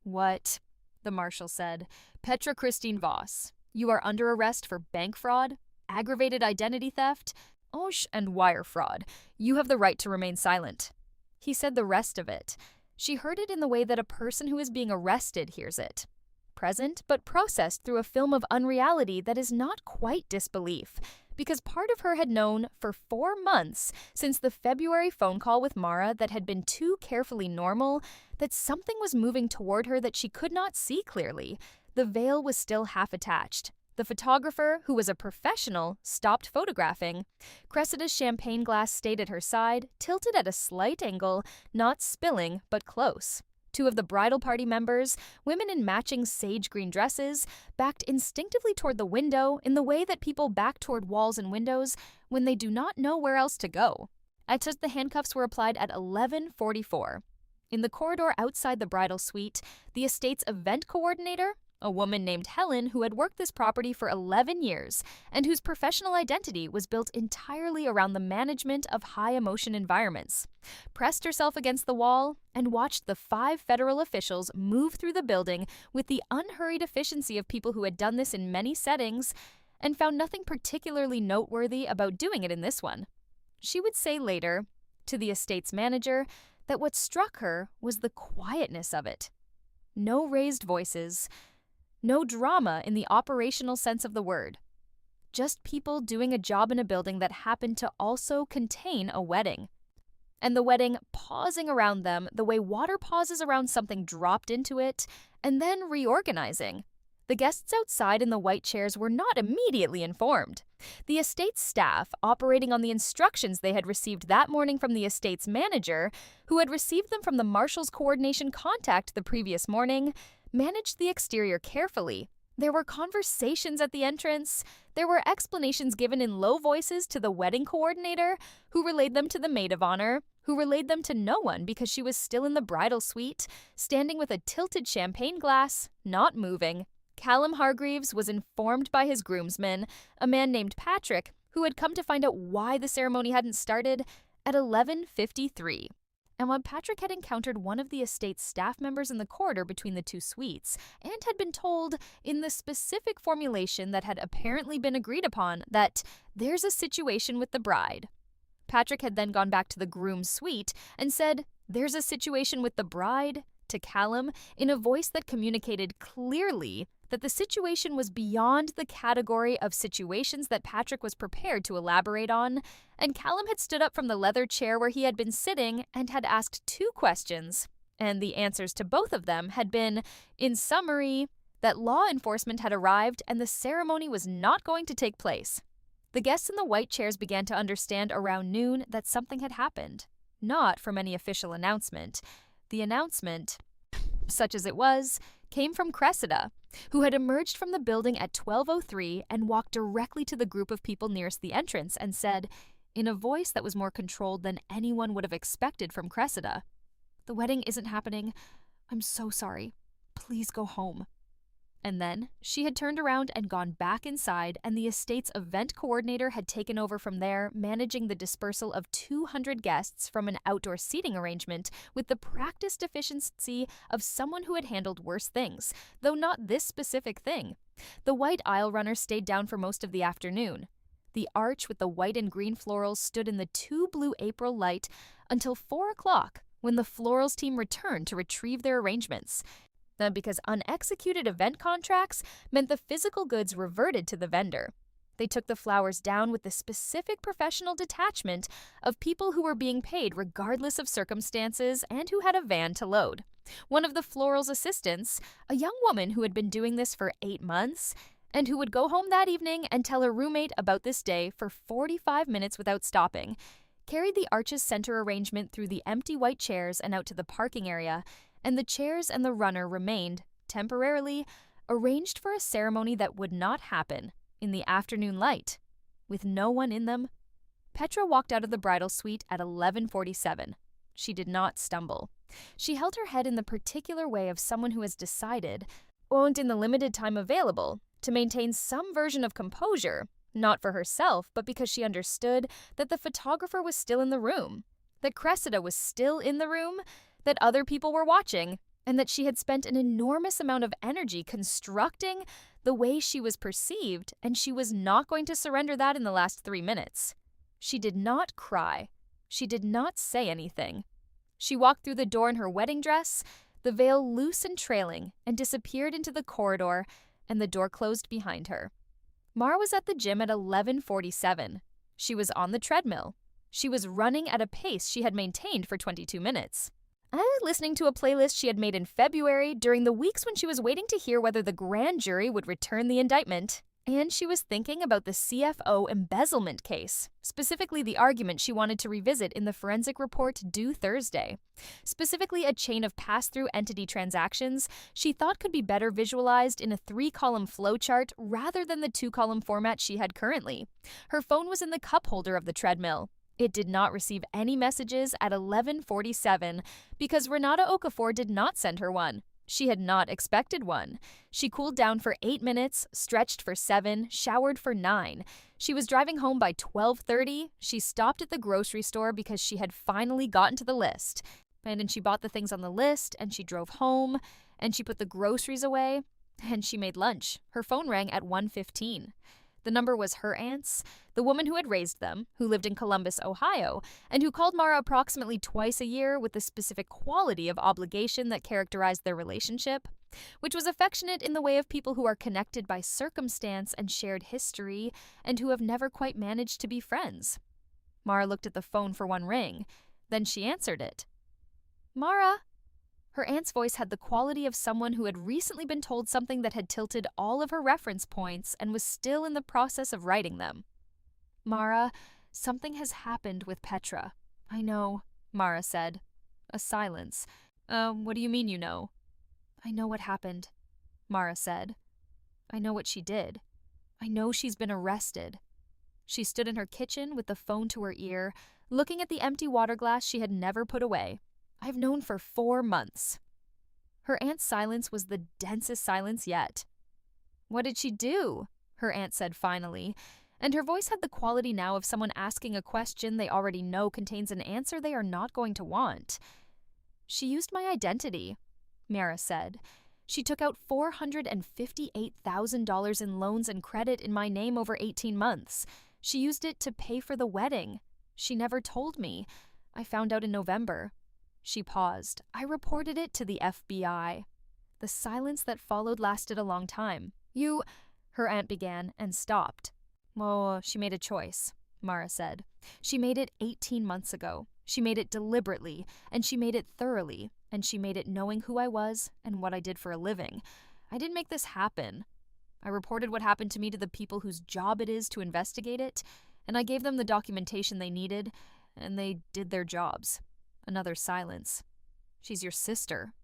"What?" The marshal said, "Petra Christine Voss, you are under arrest for bank fraud, aggravated identity theft, and wire fraud. You have the right to remain silent." He said the rest of it. She heard it in the way that a person who is being arrested hears it. Present, but processed through a film of unreality that is not quite disbelief, because part of her had known for 4 months since the February phone call with Mara that had been too carefully normal that something was moving toward her that she could not see clearly. The veil was still half attached. The photographer, who was a professional, stopped photographing. Cressida's champagne glass stayed at her side, tilted at a slight angle, not spilling, but close. 2 of the bridal party members, women in matching sage green dresses, backed instinctively toward the window in the way that people back toward walls and windows when they do not know where else to go. The handcuffs were applied at 11:44. In the corridor outside the bridal suite, the estate's event coordinator, a woman named Helen who had worked this property for 11 years and whose professional identity was built entirely around the management of high-emotion environments, pressed herself against the wall and watched the 5 federal officials move through the building with the unhurried efficiency of people who had done this in many settings and found nothing particularly noteworthy about doing it in this one. She would say later, to the estate's manager, that what struck her was the quietness of it. No raised voices, no drama in the operational sense of the word. Just people doing a job in a building that happened to also contain a wedding. And the wedding pausing around them the way water pauses around something dropped into it, and then reorganizing. The guests outside in the white chairs were not immediately informed. The estate's staff, operating on the instructions they had received that morning from the estate's manager, who had received them from the marshal's coordination contact the previous morning, managed the exterior carefully. There were conversations at the entrance. There were explanations given in low voices to the wedding coordinator, who relayed them to the maid of honor, who relayed them to no one because she was still in the bridal suite, standing with a tilted champagne glass, not moving. Callum Hargreaves was informed by his groomsman, a man named Patrick, who had come to find out why the ceremony hadn't started, at 11:53. And when Patrick had encountered one of the estate's staff members in the corridor between the 2 suites, and had been told, in the specific formulation that had apparently been agreed upon, that there's a situation with the bride. Patrick had then gone back to the groom's suite and said, "There's a situation with the bride," to Callum in a voice that communicated clearly that the situation was beyond the category of situations that Patrick was prepared to elaborate on, and Callum had stood up from the leather chair where he had been sitting and had asked 2 questions, and the answers to both of them had been, in summary, that law enforcement had arrived and the ceremony was not going to take place. The guests in the white chairs began to understand around noon that something had happened, not from any official announcement. The announcement, such as it was, came from Cressida, who had emerged from the building at 12:03 and walked directly to the group of people nearest the entrance and said, in a voice that was more controlled than anyone would have expected from Cressida, "The wedding isn't happening. I'm so sorry. Please go home." And then she had turned around and gone back inside, and the estate's event coordinator had taken over from there, managing the dispersal of 200 guests from an outdoor seating arrangement with the practiced efficiency of someone who had handled worse things, though not this specific thing. The white aisle runner stayed down for most of the afternoon. The arch with the white and green florals stood in the 2 blue April light until 4 o'clock, when the florals team returned to retrieve their arrangements. Because unexecuted event contracts meant the physical goods reverted to the vendor. They took the flowers down with the specific professional detachment of people who were being paid regardless of circumstances and who had a van to load. One of the floral's assistants, a young woman who had been doing this for 8 months, and who would go home that evening and tell her roommate about this day for 45 minutes without stopping, carried the arch's center arrangement through the empty white chairs and out to the parking area, and the chairs and the runner remained, temporarily, arranged for a ceremony that would not happen, in the afternoon light, with no one in them. Petra walked out of the bridal suite at 11:47. She did not stumble. She held her head in the particular way of someone who has decided, and in the limited time available, to maintain some version of composure, not for herself, but because she understood that the photographer was still in the room, that Cressida was still in the room, that other people were watching, and that she had spent an enormous amount of energy constructing the way she was perceived, and she was not going to surrender that in the last 3 minutes. She did not cry. She did not say anything. She walked through the door in her wedding dress, the veil loose and trailing, and disappeared into the corridor, and the door closed behind her. Mara was at the gym at 11:47. She was on the treadmill. She was running at a pace she had maintained for 22 minutes. Listening to a playlist she had made in February during the weeks when she was waiting to hear whether the grand jury would return the indictment. And she was thinking about the CFO embezzlement case, specifically the argument she wanted to revisit in the forensic report due Thursday. Specifically, a chain of pass-through entity transactions she thought could be better visualized in a 3-column flowchart rather than the 2-column format she had currently. Her phone was in the cup holder of the treadmill. It did not receive any messages at 11:47 because Renata Okafor did not send her one. She had not expected one. She cooled down for 8 minutes, stretched for 7, showered for 9. She was driving home by 12:30. She stopped at the grocery store because she had finally gotten to the list. And then she bought the things on the list, and she drove home, and she put the groceries away, and she made lunch. Her phone rang at 1:15. The number was her aunt's, the woman who had raised them, who lived in Columbus, Ohio, and who called Mara approximately twice a year with the specific quality of obligation that characterized their relationship, which was affectionate in the way of people who are connected by circumstance and shared history, and who have never quite managed to be friends. Mara looked at the phone for one ring. Then she answered it. "Mara." Her aunt's voice had the quality of someone who had recently been told something that had tilted all of her reference points and was still in the process of writing them. "Mara, something has happened with Petra." "I know," Mara said. A silence. What do you mean you know?" "I know what happened," Mara said. "I know what she did. I know she's been arrested." She stood in her kitchen with the phone to her ear, looking at the empty water glass she had never put away. "I've known for 4 months." Her aunt's silence was the densest silence yet. "What did she do?" her aunt said finally, and her voice had the quality now of someone asking a question they already know contains an answer they are not going to want. "She used my identity," Mara said. "She took out $458,000 in loans and credit in my name over 18 months. She used it to pay for the wedding. She never told me. I found out in November." She paused. "I reported it to the FBI." The silence that followed lasted a long time. Her aunt began and stopped. "Oh, she made a choice," Mara said. "She made it 18 months ago. She made it deliberately, and she made it thoroughly, and she made it knowing who I was and what I did for a living. I didn't make this happen. I reported what happened to me to the people whose job it is to investigate it, and I gave them the documentation they needed, and they did their jobs." Another silence. "She's your sister."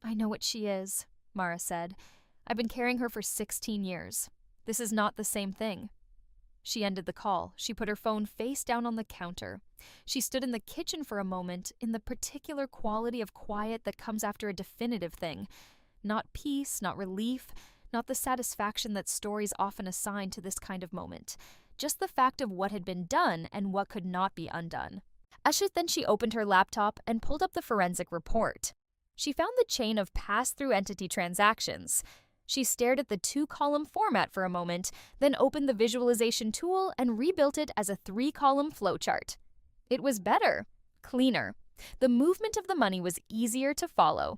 "I know what she is," Mara said. "I've been carrying her for 16 years. This is not the same thing." She ended the call. She put her phone face down on the counter. She stood in the kitchen for a moment, in the particular quality of quiet that comes after a definitive thing. Not peace, not relief, not the satisfaction that stories often assign to this kind of moment. Just the fact of what had been done and what could not be undone. Then she opened her laptop and pulled up the forensic report. She found the chain of pass-through entity transactions. She stared at the 2-column format for a moment, then opened the visualization tool and rebuilt it as a 3-column flowchart. It was better, cleaner. The movement of the money was easier to follow.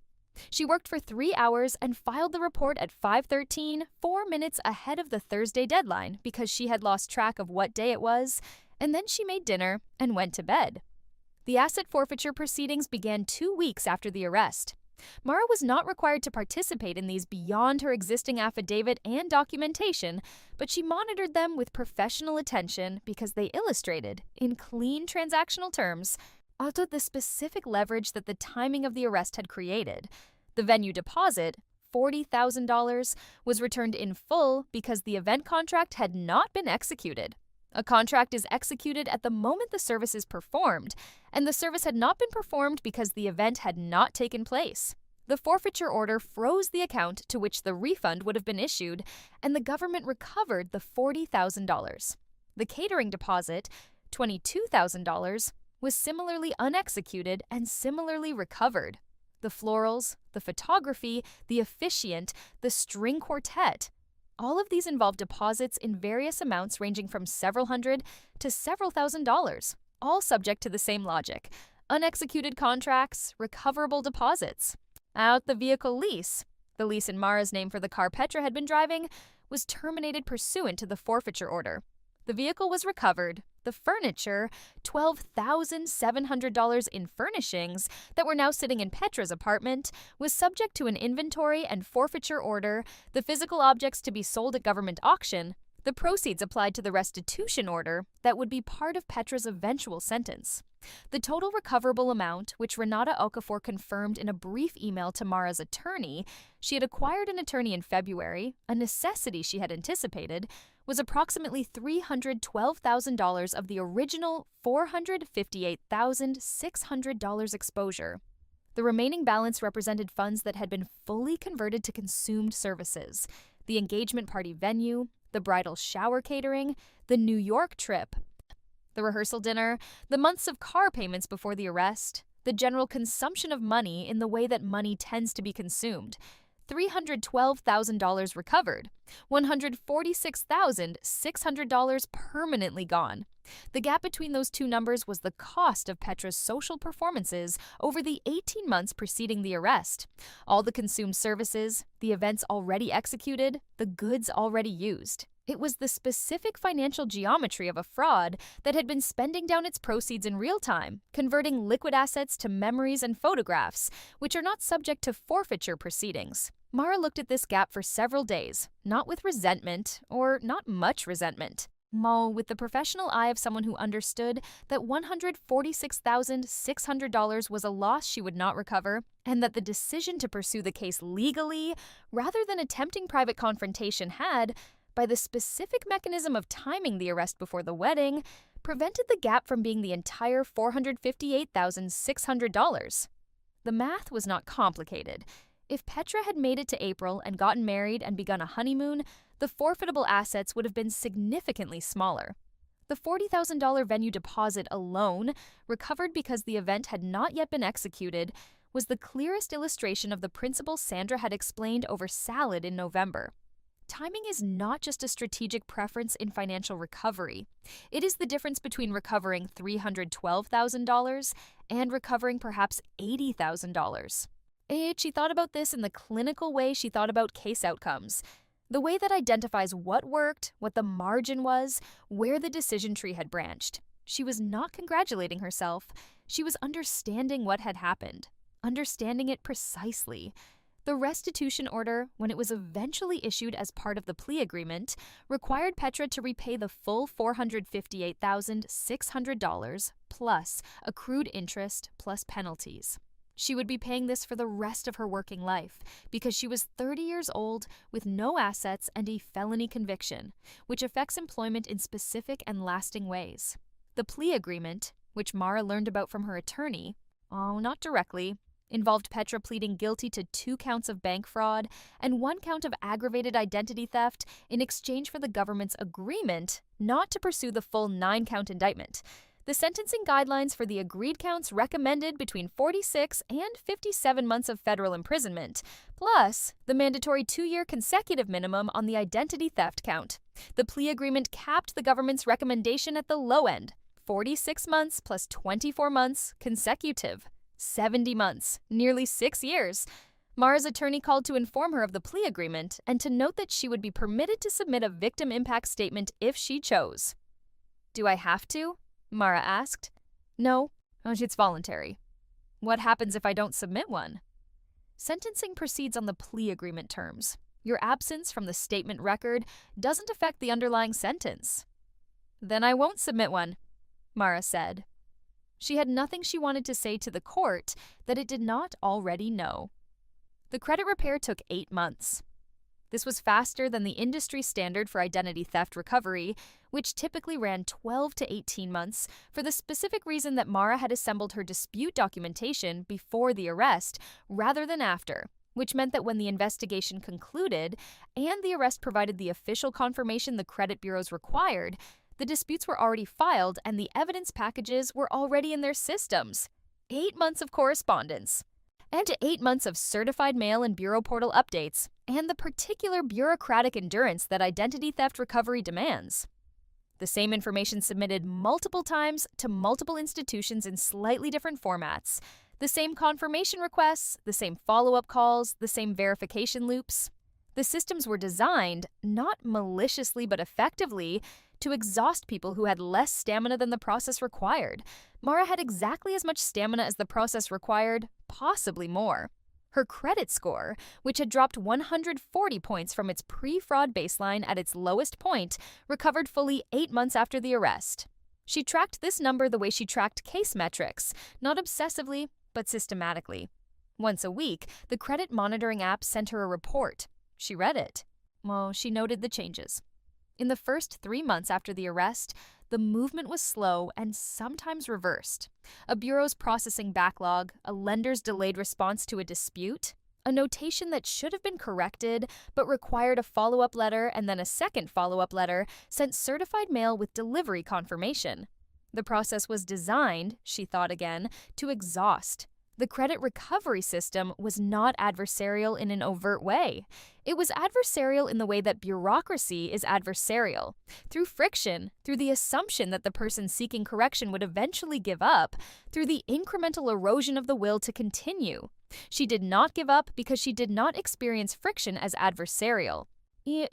She worked for 3 hours and filed the report at 5:13, 4 minutes ahead of the Thursday deadline because she had lost track of what day it was, and then she made dinner and went to bed. The asset forfeiture proceedings began 2 weeks after the arrest. Mara was not required to participate in these beyond her existing affidavit and documentation, but she monitored them with professional attention because they illustrated, in clean transactional terms, the specific leverage that the timing of the arrest had created. The venue deposit, $40,000, was returned in full because the event contract had not been executed. A contract is executed at the moment the service is performed, and the service had not been performed because the event had not taken place. The forfeiture order froze the account to which the refund would have been issued, and the government recovered the $40,000. The catering deposit, $22,000, was similarly unexecuted and similarly recovered. The florals, the photography, the officiant, the string quartet, all of these involve deposits in various amounts ranging from several hundred to several $1,000s, all subject to the same logic. Unexecuted contracts, recoverable deposits. The vehicle lease, the lease in Mara's name for the car Petra had been driving, was terminated pursuant to the forfeiture order. The vehicle was recovered. The furniture, $12,700 in furnishings that were now sitting in Petra's apartment, was subject to an inventory and forfeiture order, the physical objects to be sold at government auction, the proceeds applied to the restitution order that would be part of Petra's eventual sentence. The total recoverable amount, which Renata Okafor confirmed in a brief email to Mara's attorney, she had acquired an attorney in February, a necessity she had anticipated, was approximately $312,000 of the original $458,600 exposure. The remaining balance represented funds that had been fully converted to consumed services: the engagement party venue, the bridal shower catering, the New York trip, the rehearsal dinner, the months of car payments before the arrest, the general consumption of money in the way that money tends to be consumed. $312,000 recovered, $146,600 permanently gone. The gap between those two numbers was the cost of Petra's social performances over the 18 months preceding the arrest. All the consumed services, the events already executed, the goods already used. It was the specific financial geometry of a fraud that had been spending down its proceeds in real time, converting liquid assets to memories and photographs, which are not subject to forfeiture proceedings. Mara looked at this gap for several days, not with resentment, or not much resentment. With the professional eye of someone who understood that $146,600 was a loss she would not recover, and that the decision to pursue the case legally, rather than attempting private confrontation had, by the specific mechanism of timing the arrest before the wedding, prevented the gap from being the entire $458,600. The math was not complicated. If Petra had made it to April and gotten married and begun a honeymoon, the forfeitable assets would have been significantly smaller. The $40,000 venue deposit alone, recovered because the event had not yet been executed, was the clearest illustration of the principle Sandra had explained over salad in November. Timing is not just a strategic preference in financial recovery. It is the difference between recovering $312,000 and recovering perhaps $80,000. She thought about this in the clinical way she thought about case outcomes. The way that identifies what worked, what the margin was, where the decision tree had branched. She was not congratulating herself. She was understanding what had happened, understanding it precisely. The restitution order, when it was eventually issued as part of the plea agreement, required Petra to repay the full $458,600 plus accrued interest plus penalties. She would be paying this for the rest of her working life because she was 30 years old with no assets and a felony conviction, which affects employment in specific and lasting ways. The plea agreement, which Mara learned about from her attorney, not directly, involved Petra pleading guilty to 2 counts of bank fraud and 1 count of aggravated identity theft in exchange for the government's agreement not to pursue the full 9-count indictment. The sentencing guidelines for the agreed counts recommended between 46 and 57 months of federal imprisonment, plus the mandatory 2-year consecutive minimum on the identity theft count. The plea agreement capped the government's recommendation at the low end, 46 months plus 24 months consecutive. 70 months, nearly 6 years. Mara's attorney called to inform her of the plea agreement and to note that she would be permitted to submit a victim impact statement if she chose. "Do I have to?" Mara asked. "No, it's voluntary." "What happens if I don't submit one?" Sentencing proceeds on the plea agreement terms. Your absence from the statement record doesn't affect the underlying sentence. "Then I won't submit one," Mara said. She had nothing she wanted to say to the court that it did not already know. The credit repair took 8 months. This was faster than the industry standard for identity theft recovery, which typically ran 12 to 18 months, for the specific reason that Mara had assembled her dispute documentation before the arrest rather than after, which meant that when the investigation concluded and the arrest provided the official confirmation the credit bureaus required, the disputes were already filed and the evidence packages were already in their systems. 8 months of correspondence. And 8 months of certified mail and bureau portal updates, and the particular bureaucratic endurance that identity theft recovery demands. The same information submitted multiple times to multiple institutions in slightly different formats. The same confirmation requests, the same follow-up calls, the same verification loops. The systems were designed, not maliciously but effectively, to exhaust people who had less stamina than the process required. Mara had exactly as much stamina as the process required, possibly more. Her credit score, which had dropped 140 points from its pre-fraud baseline at its lowest point, recovered fully 8 months after the arrest. She tracked this number the way she tracked case metrics, not obsessively, but systematically. Once a week, the credit monitoring app sent her a report. She read it. She noted the changes. In the first 3 months after the arrest, the movement was slow and sometimes reversed. A bureau's processing backlog, a lender's delayed response to a dispute, a notation that should have been corrected but required a follow-up letter and then a second follow-up letter sent certified mail with delivery confirmation. The process was designed, she thought again, to exhaust. The credit recovery system was not adversarial in an overt way. It was adversarial in the way that bureaucracy is adversarial. Through friction, through the assumption that the person seeking correction would eventually give up, through the incremental erosion of the will to continue. She did not give up because she did not experience friction as adversarial.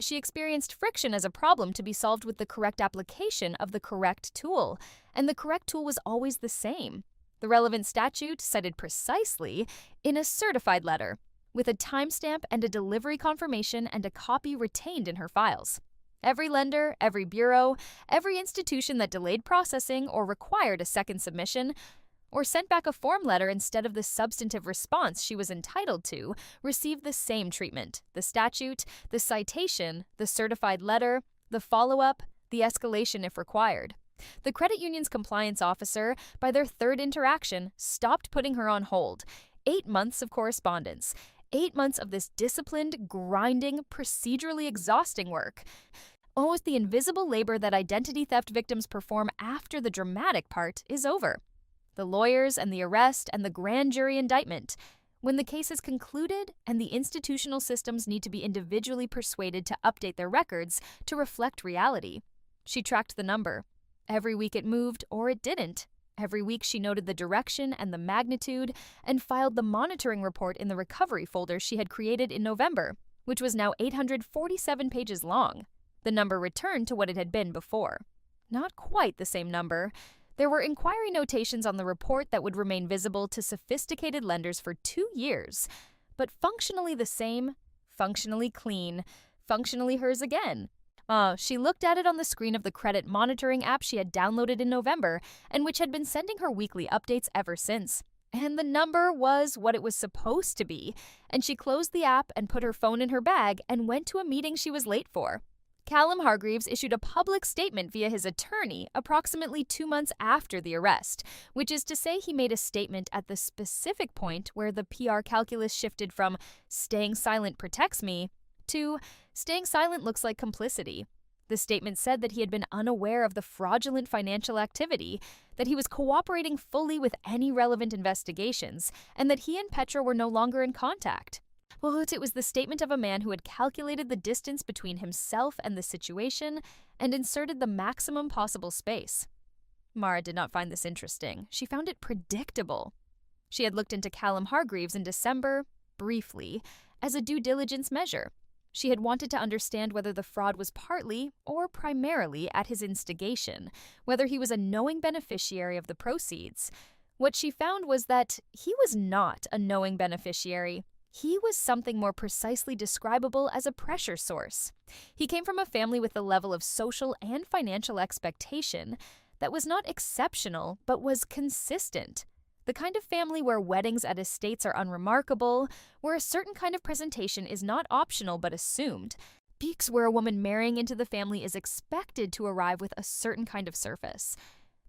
She experienced friction as a problem to be solved with the correct application of the correct tool, and the correct tool was always the same. The relevant statute cited precisely in a certified letter, with a timestamp and a delivery confirmation and a copy retained in her files. Every lender, every bureau, every institution that delayed processing or required a second submission, or sent back a form letter instead of the substantive response she was entitled to, received the same treatment: the statute, the citation, the certified letter, the follow-up, the escalation if required. The credit union's compliance officer, by their third interaction, stopped putting her on hold. 8 months of correspondence. 8 months of this disciplined, grinding, procedurally exhausting work. Almost the invisible labor that identity theft victims perform after the dramatic part is over. The lawyers and the arrest and the grand jury indictment. When the case is concluded and the institutional systems need to be individually persuaded to update their records to reflect reality. She tracked the number. Every week it moved or it didn't. Every week she noted the direction and the magnitude and filed the monitoring report in the recovery folder she had created in November, which was now 847 pages long. The number returned to what it had been before. Not quite the same number. There were inquiry notations on the report that would remain visible to sophisticated lenders for 2 years, but functionally the same, functionally clean, functionally hers again. She looked at it on the screen of the credit monitoring app she had downloaded in November and which had been sending her weekly updates ever since. And the number was what it was supposed to be, and she closed the app and put her phone in her bag and went to a meeting she was late for. Callum Hargreaves issued a public statement via his attorney approximately 2 months after the arrest, which is to say he made a statement at the specific point where the PR calculus shifted from "staying silent protects me" to "staying silent looks like complicity." The statement said that he had been unaware of the fraudulent financial activity, that he was cooperating fully with any relevant investigations, and that he and Petra were no longer in contact. But it was the statement of a man who had calculated the distance between himself and the situation and inserted the maximum possible space. Mara did not find this interesting. She found it predictable. She had looked into Callum Hargreaves in December, briefly, as a due diligence measure. She had wanted to understand whether the fraud was partly or primarily at his instigation, whether he was a knowing beneficiary of the proceeds. What she found was that he was not a knowing beneficiary. He was something more precisely describable as a pressure source. He came from a family with a level of social and financial expectation that was not exceptional, but was consistent. The kind of family where weddings at estates are unremarkable, where a certain kind of presentation is not optional but assumed, peaks where a woman marrying into the family is expected to arrive with a certain kind of surface.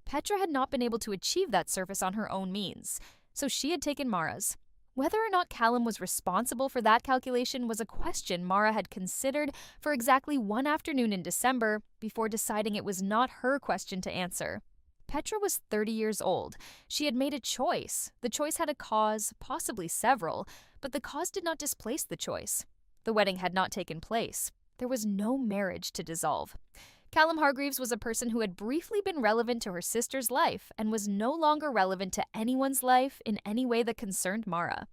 Petra had not been able to achieve that surface on her own means, so she had taken Mara's. Whether or not Callum was responsible for that calculation was a question Mara had considered for exactly one afternoon in December before deciding it was not her question to answer. Petra was 30 years old. She had made a choice. The choice had a cause, possibly several, but the cause did not displace the choice. The wedding had not taken place. There was no marriage to dissolve. Callum Hargreaves was a person who had briefly been relevant to her sister's life and was no longer relevant to anyone's life in any way that concerned Mara.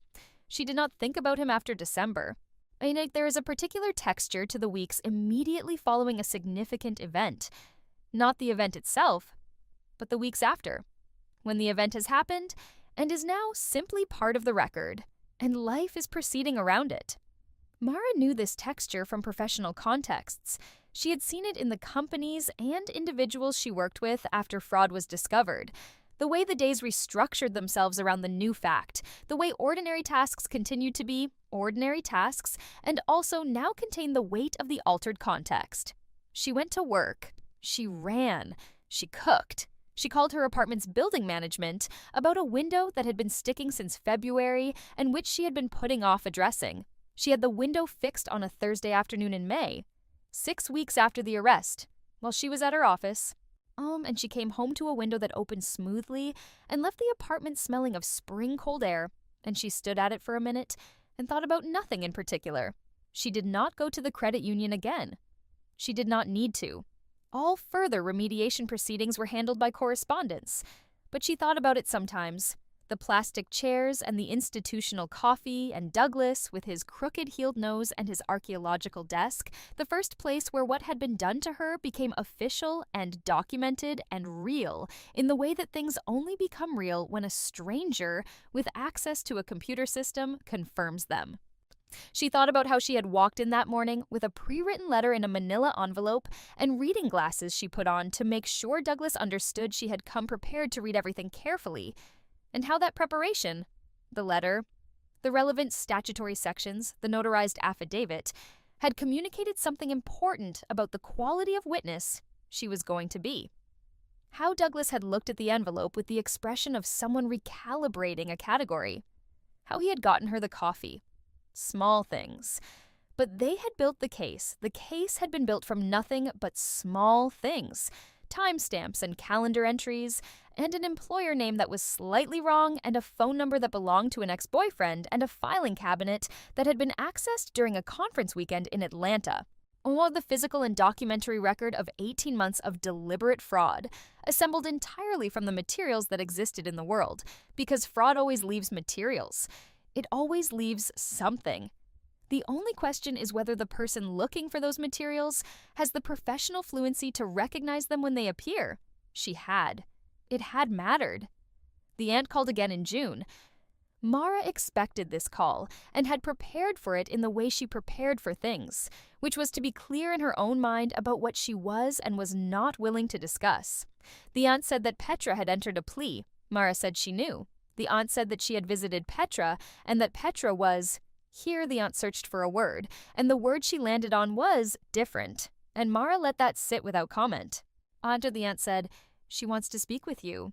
She did not think about him after December. There is a particular texture to the weeks immediately following a significant event. Not the event itself, but the weeks after, when the event has happened and is now simply part of the record, and life is proceeding around it. Mara knew this texture from professional contexts. She had seen it in the companies and individuals she worked with after fraud was discovered, the way the days restructured themselves around the new fact, the way ordinary tasks continued to be ordinary tasks and also now contain the weight of the altered context. She went to work. She ran. She cooked. She called her apartment's building management about a window that had been sticking since February and which she had been putting off addressing. She had the window fixed on a Thursday afternoon in May, 6 weeks after the arrest, while she was at her office. And she came home to a window that opened smoothly and left the apartment smelling of spring cold air, and she stood at it for a minute and thought about nothing in particular. She did not go to the credit union again. She did not need to. All further remediation proceedings were handled by correspondence, but she thought about it sometimes. The plastic chairs and the institutional coffee, and Douglas, with his crooked-heeled nose and his archaeological desk, the first place where what had been done to her became official and documented and real in the way that things only become real when a stranger with access to a computer system confirms them. She thought about how she had walked in that morning with a pre-written letter in a manila envelope and reading glasses she put on to make sure Douglas understood she had come prepared to read everything carefully, and how that preparation, the letter, the relevant statutory sections, the notarized affidavit, had communicated something important about the quality of witness she was going to be. How Douglas had looked at the envelope with the expression of someone recalibrating a category. How he had gotten her the coffee. Small things. But they had built the case. The case had been built from nothing but small things. Timestamps and calendar entries, and an employer name that was slightly wrong, and a phone number that belonged to an ex-boyfriend, and a filing cabinet that had been accessed during a conference weekend in Atlanta. or the physical and documentary record of 18 months of deliberate fraud, assembled entirely from the materials that existed in the world, because fraud always leaves materials. It always leaves something. The only question is whether the person looking for those materials has the professional fluency to recognize them when they appear. She had. It had mattered. The aunt called again in June. Mara expected this call and had prepared for it in the way she prepared for things, which was to be clear in her own mind about what she was and was not willing to discuss. The aunt said that Petra had entered a plea. Mara said she knew. The aunt said that she had visited Petra and that Petra was... Here the aunt searched for a word, and the word she landed on was different, and Mara let that sit without comment. After the aunt said, "She wants to speak with you."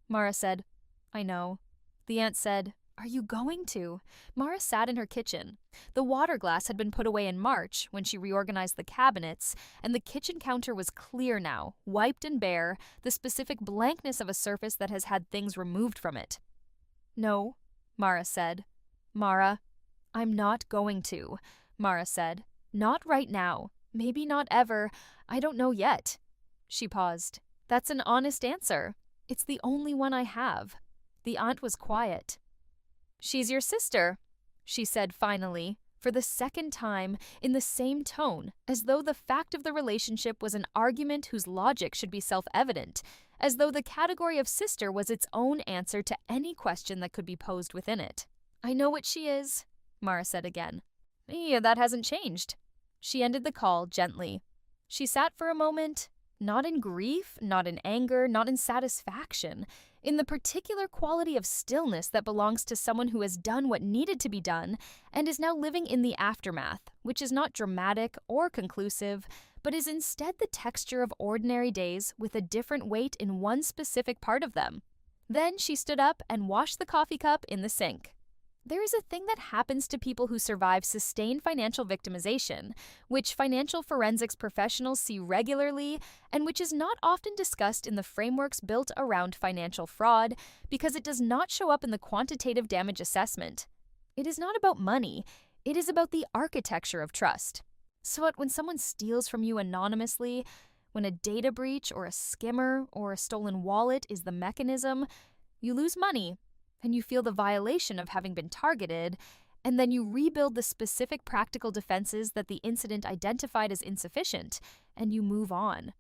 Mara said, "I know." The aunt said, "Are you going to?" Mara sat in her kitchen. The water glass had been put away in March when she reorganized the cabinets, and the kitchen counter was clear now, wiped and bare, the specific blankness of a surface that has had things removed from it. "No," Mara said. "Mara, I'm not going to," Mara said. "Not right now. Maybe not ever. I don't know yet." She paused. "That's an honest answer. It's the only one I have." The aunt was quiet. "She's your sister," she said finally, for the second time, in the same tone, as though the fact of the relationship was an argument whose logic should be self-evident, as though the category of sister was its own answer to any question that could be posed within it. "I know what she is," Mara said again. "Yeah, that hasn't changed." She ended the call gently. She sat for a moment, not in grief, not in anger, not in satisfaction, in the particular quality of stillness that belongs to someone who has done what needed to be done and is now living in the aftermath, which is not dramatic or conclusive, but is instead the texture of ordinary days with a different weight in one specific part of them. Then she stood up and washed the coffee cup in the sink. There is a thing that happens to people who survive sustained financial victimization, which financial forensics professionals see regularly and which is not often discussed in the frameworks built around financial fraud because it does not show up in the quantitative damage assessment. It is not about money, it is about the architecture of trust. So when someone steals from you anonymously, when a data breach or a skimmer or a stolen wallet is the mechanism, you lose money, and you feel the violation of having been targeted, and then you rebuild the specific practical defenses that the incident identified as insufficient, and you move on.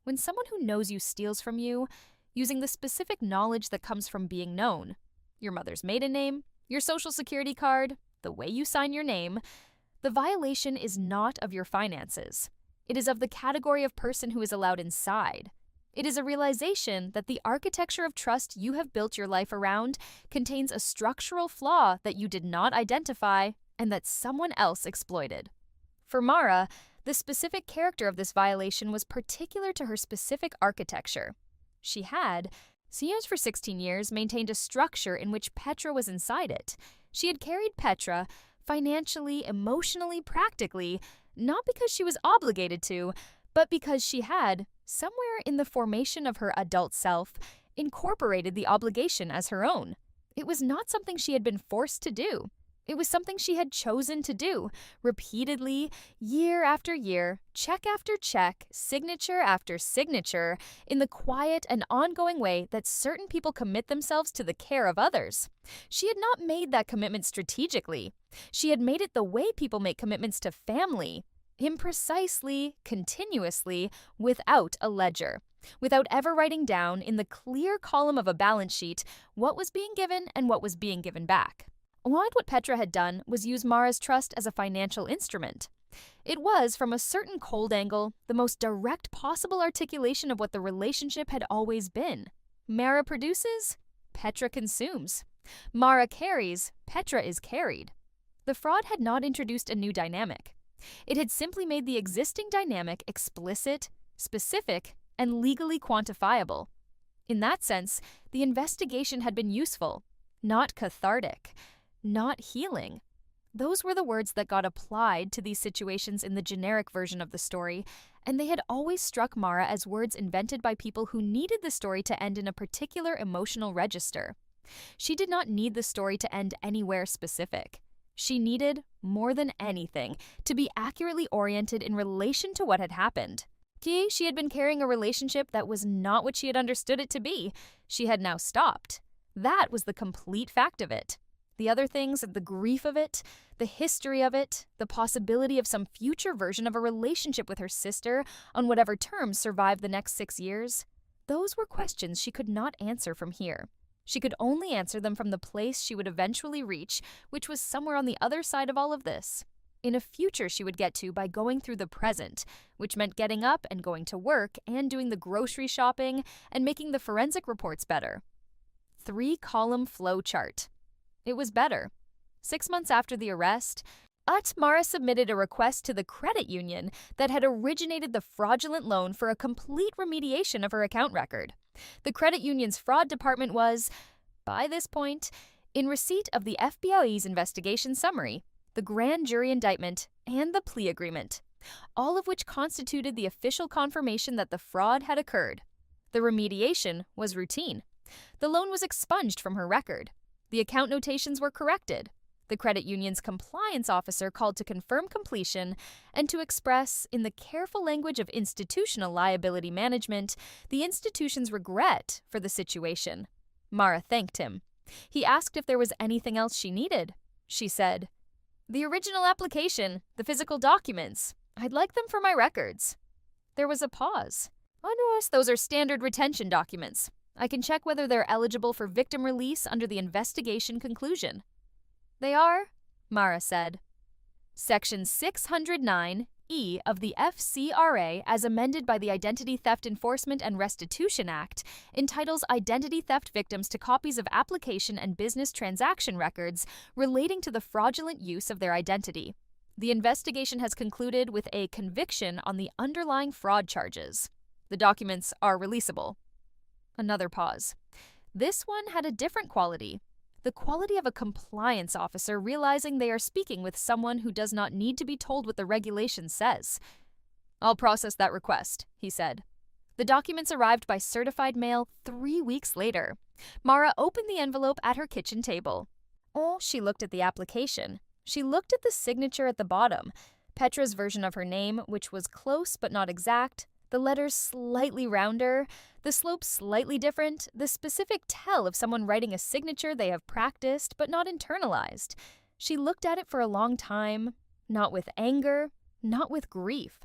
When someone who knows you steals from you, using the specific knowledge that comes from being known, your mother's maiden name, your social security card, the way you sign your name, the violation is not of your finances. It is of the category of person who is allowed inside. It is a realization that the architecture of trust you have built your life around contains a structural flaw that you did not identify and that someone else exploited. For Mara, the specific character of this violation was particular to her specific architecture. She had, for 16 years, maintained a structure in which Petra was inside it. She had carried Petra, financially, emotionally, practically, not because she was obligated to, but because she had, somewhere in the formation of her adult self, incorporated the obligation as her own. It was not something she had been forced to do. It was something she had chosen to do, repeatedly, year after year, check after check, signature after signature, in the quiet and ongoing way that certain people commit themselves to the care of others. She had not made that commitment strategically. She had made it the way people make commitments to family. Imprecisely, continuously, without a ledger, without ever writing down in the clear column of a balance sheet what was being given and what was being given back. What Petra had done was use Mara's trust as a financial instrument. It was, from a certain cold angle, the most direct possible articulation of what the relationship had always been. Mara produces, Petra consumes. Mara carries, Petra is carried. The fraud had not introduced a new dynamic. It had simply made the existing dynamic explicit, specific, and legally quantifiable. In that sense, the investigation had been useful, not cathartic, not healing. Those were the words that got applied to these situations in the generic version of the story, and they had always struck Mara as words invented by people who needed the story to end in a particular emotional register. She did not need the story to end anywhere specific. She needed, more than anything, to be accurately oriented in relation to what had happened. She had been carrying a relationship that was not what she had understood it to be. She had now stopped. That was the complete fact of it. The other things, the grief of it, the history of it, the possibility of some future version of a relationship with her sister on whatever terms survived the next 6 years, those were questions she could not answer from here. She could only answer them from the place she would eventually reach, which was somewhere on the other side of all of this. In a future she would get to by going through the present, which meant getting up and going to work and doing the grocery shopping and making the forensic reports better. 3-column flow chart. It was better. 6 months after the arrest, Mara submitted a request to the credit union that had originated the fraudulent loan for a complete remediation of her account record. The credit union's fraud department was, by this point, in receipt of the FBI's investigation summary, the grand jury indictment, and the plea agreement, all of which constituted the official confirmation that the fraud had occurred. The remediation was routine. The loan was expunged from her record. The account notations were corrected. The credit union's compliance officer called to confirm completion and to express, in the careful language of institutional liability management, the institution's regret for the situation. Mara thanked him. He asked if there was anything else she needed. She said, "The original application, the physical documents. I'd like them for my records." There was a pause. "Oh no, those are standard retention documents. I can check whether they're eligible for victim release under the investigation conclusion." "They are," Mara said. Section 609E of the FCRA, as amended by the Identity Theft Enforcement and Restitution Act, entitles identity theft victims to copies of application and business transaction records relating to the fraudulent use of their identity. The investigation has concluded with a conviction on the underlying fraud charges. The documents are releasable. Another pause. This one had a different quality. The quality of a compliance officer realizing they are speaking with someone who does not need to be told what the regulation says. "I'll process that request," he said. The documents arrived by certified mail 3 weeks later. Mara opened the envelope at her kitchen table. She looked at the application. She looked at the signature at the bottom, Petra's version of her name, which was close but not exact, the letters slightly rounder, the slope slightly different, the specific tell of someone writing a signature they have practiced but not internalized. She looked at it for a long time, not with anger, not with grief,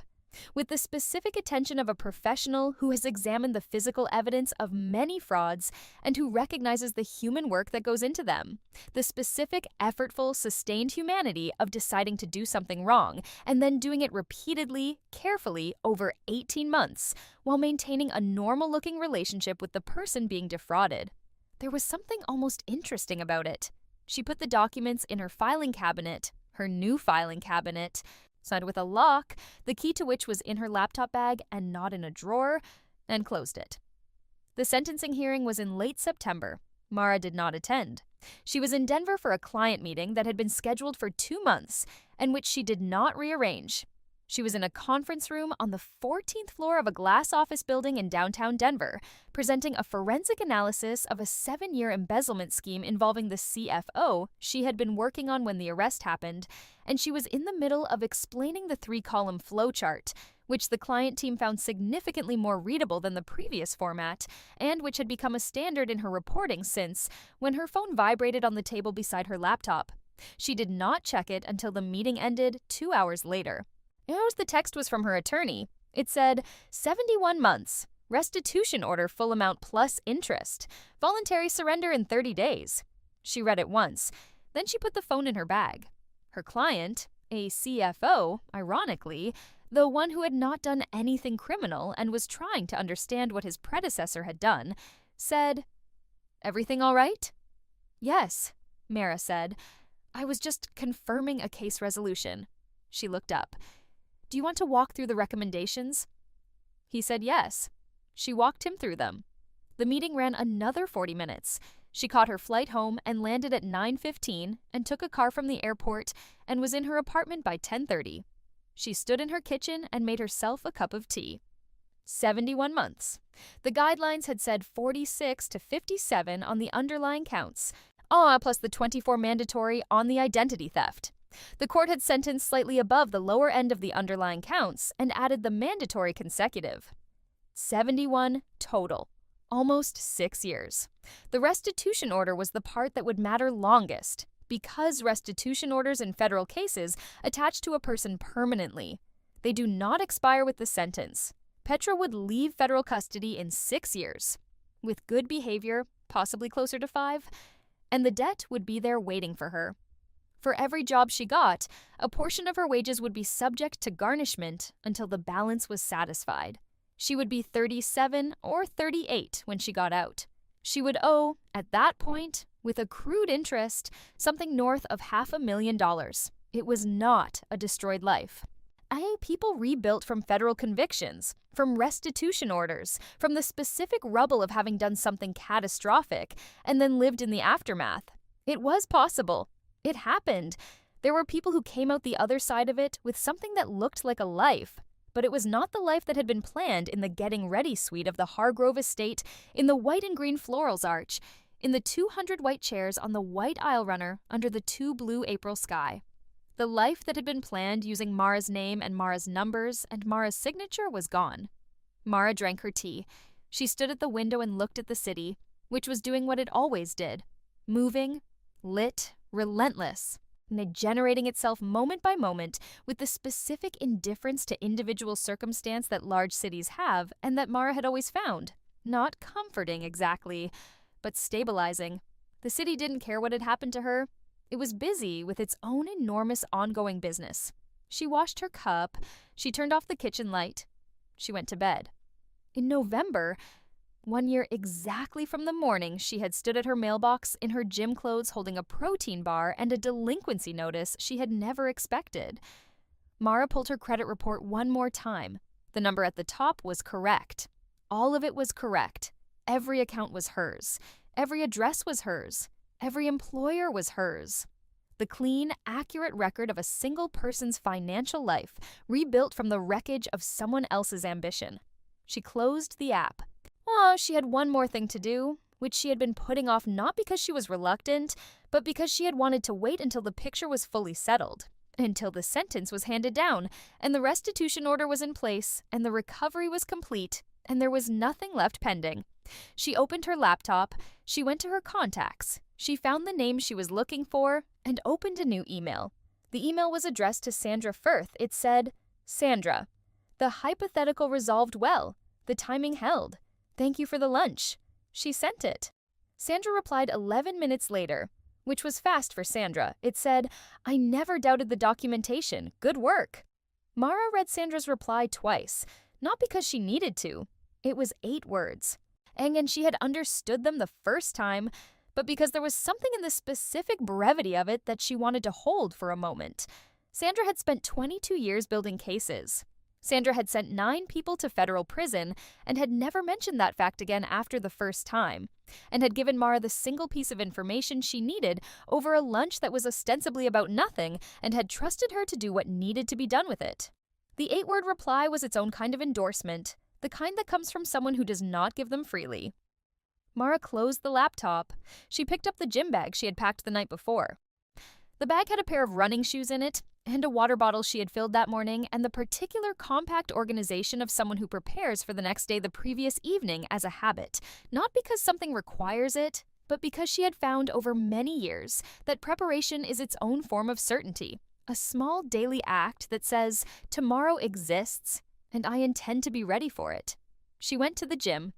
with the specific attention of a professional who has examined the physical evidence of many frauds and who recognizes the human work that goes into them, the specific, effortful, sustained humanity of deciding to do something wrong and then doing it repeatedly, carefully, over 18 months, while maintaining a normal-looking relationship with the person being defrauded. There was something almost interesting about it. She put the documents in her filing cabinet, her new filing cabinet, signed with a lock, the key to which was in her laptop bag and not in a drawer, and closed it. The sentencing hearing was in late September. Mara did not attend. She was in Denver for a client meeting that had been scheduled for 2 months and which she did not rearrange. She was in a conference room on the 14th floor of a glass office building in downtown Denver, presenting a forensic analysis of a 7-year embezzlement scheme involving the CFO she had been working on when the arrest happened, and she was in the middle of explaining the 3-column flowchart, which the client team found significantly more readable than the previous format, and which had become a standard in her reporting since, when her phone vibrated on the table beside her laptop. She did not check it until the meeting ended 2 hours later. The text was from her attorney. It said, 71 months, restitution order full amount plus interest, voluntary surrender in 30 days. She read it once, then she put the phone in her bag. Her client, a CFO, ironically, though one who had not done anything criminal and was trying to understand what his predecessor had done, said, "Everything all right?" "Yes," Mara said. "I was just confirming a case resolution." She looked up. "Do you want to walk through the recommendations?" He said yes. She walked him through them. The meeting ran another 40 minutes. She caught her flight home and landed at 9:15 and took a car from the airport and was in her apartment by 10:30. She stood in her kitchen and made herself a cup of tea. 71 months. The guidelines had said 46 to 57 on the underlying counts. plus the 24 mandatory on the identity theft. The court had sentenced slightly above the lower end of the underlying counts and added the mandatory consecutive. 71 total. Almost 6 years. The restitution order was the part that would matter longest, because restitution orders in federal cases attach to a person permanently. They do not expire with the sentence. Petra would leave federal custody in 6 years, with good behavior, possibly closer to 5, and the debt would be there waiting for her. For every job she got, a portion of her wages would be subject to garnishment until the balance was satisfied. She would be 37 or 38 when she got out. She would owe, at that point, with accrued interest, something north of $500,000. It was not a destroyed life. People rebuilt from federal convictions, from restitution orders, from the specific rubble of having done something catastrophic, and then lived in the aftermath. It was possible. It happened. There were people who came out the other side of it with something that looked like a life, but it was not the life that had been planned in the getting ready suite of the Hargrove estate, in the white and green florals arch, in the 200 white chairs on the white aisle runner under the 2 blue April sky. The life that had been planned using Mara's name and Mara's numbers and Mara's signature was gone. Mara drank her tea. She stood at the window and looked at the city, which was doing what it always did. Moving, lit, relentless, generating itself moment by moment with the specific indifference to individual circumstance that large cities have and that Mara had always found. Not comforting exactly, but stabilizing. The city didn't care what had happened to her. It was busy with its own enormous ongoing business. She washed her cup. She turned off the kitchen light. She went to bed. In November, 1 year exactly from the morning she had stood at her mailbox in her gym clothes holding a protein bar and a delinquency notice she had never expected. Mara pulled her credit report one more time. The number at the top was correct. All of it was correct. Every account was hers. Every address was hers. Every employer was hers. The clean, accurate record of a single person's financial life, rebuilt from the wreckage of someone else's ambition. She closed the app. She had one more thing to do, which she had been putting off not because she was reluctant, but because she had wanted to wait until the picture was fully settled, until the sentence was handed down, and the restitution order was in place, and the recovery was complete, and there was nothing left pending. She opened her laptop, she went to her contacts, she found the name she was looking for, and opened a new email. The email was addressed to Sandra Firth. It said, "Sandra, the hypothetical resolved well. The timing held. Thank you for the lunch." She sent it. Sandra replied 11 minutes later, which was fast for Sandra. It said, "I never doubted the documentation. Good work." Mara read Sandra's reply twice, not because she needed to. It was 8 words. And she had understood them the first time, but because there was something in the specific brevity of it that she wanted to hold for a moment. Sandra had spent 22 years building cases. Sandra had sent 9 people to federal prison and had never mentioned that fact again after the first time, and had given Mara the single piece of information she needed over a lunch that was ostensibly about nothing and had trusted her to do what needed to be done with it. The 8-word reply was its own kind of endorsement, the kind that comes from someone who does not give them freely. Mara closed the laptop. She picked up the gym bag she had packed the night before. The bag had a pair of running shoes in it, and a water bottle she had filled that morning, and the particular compact organization of someone who prepares for the next day the previous evening as a habit, not because something requires it, but because she had found over many years that preparation is its own form of certainty, a small daily act that says, tomorrow exists, and I intend to be ready for it. She went to the gym.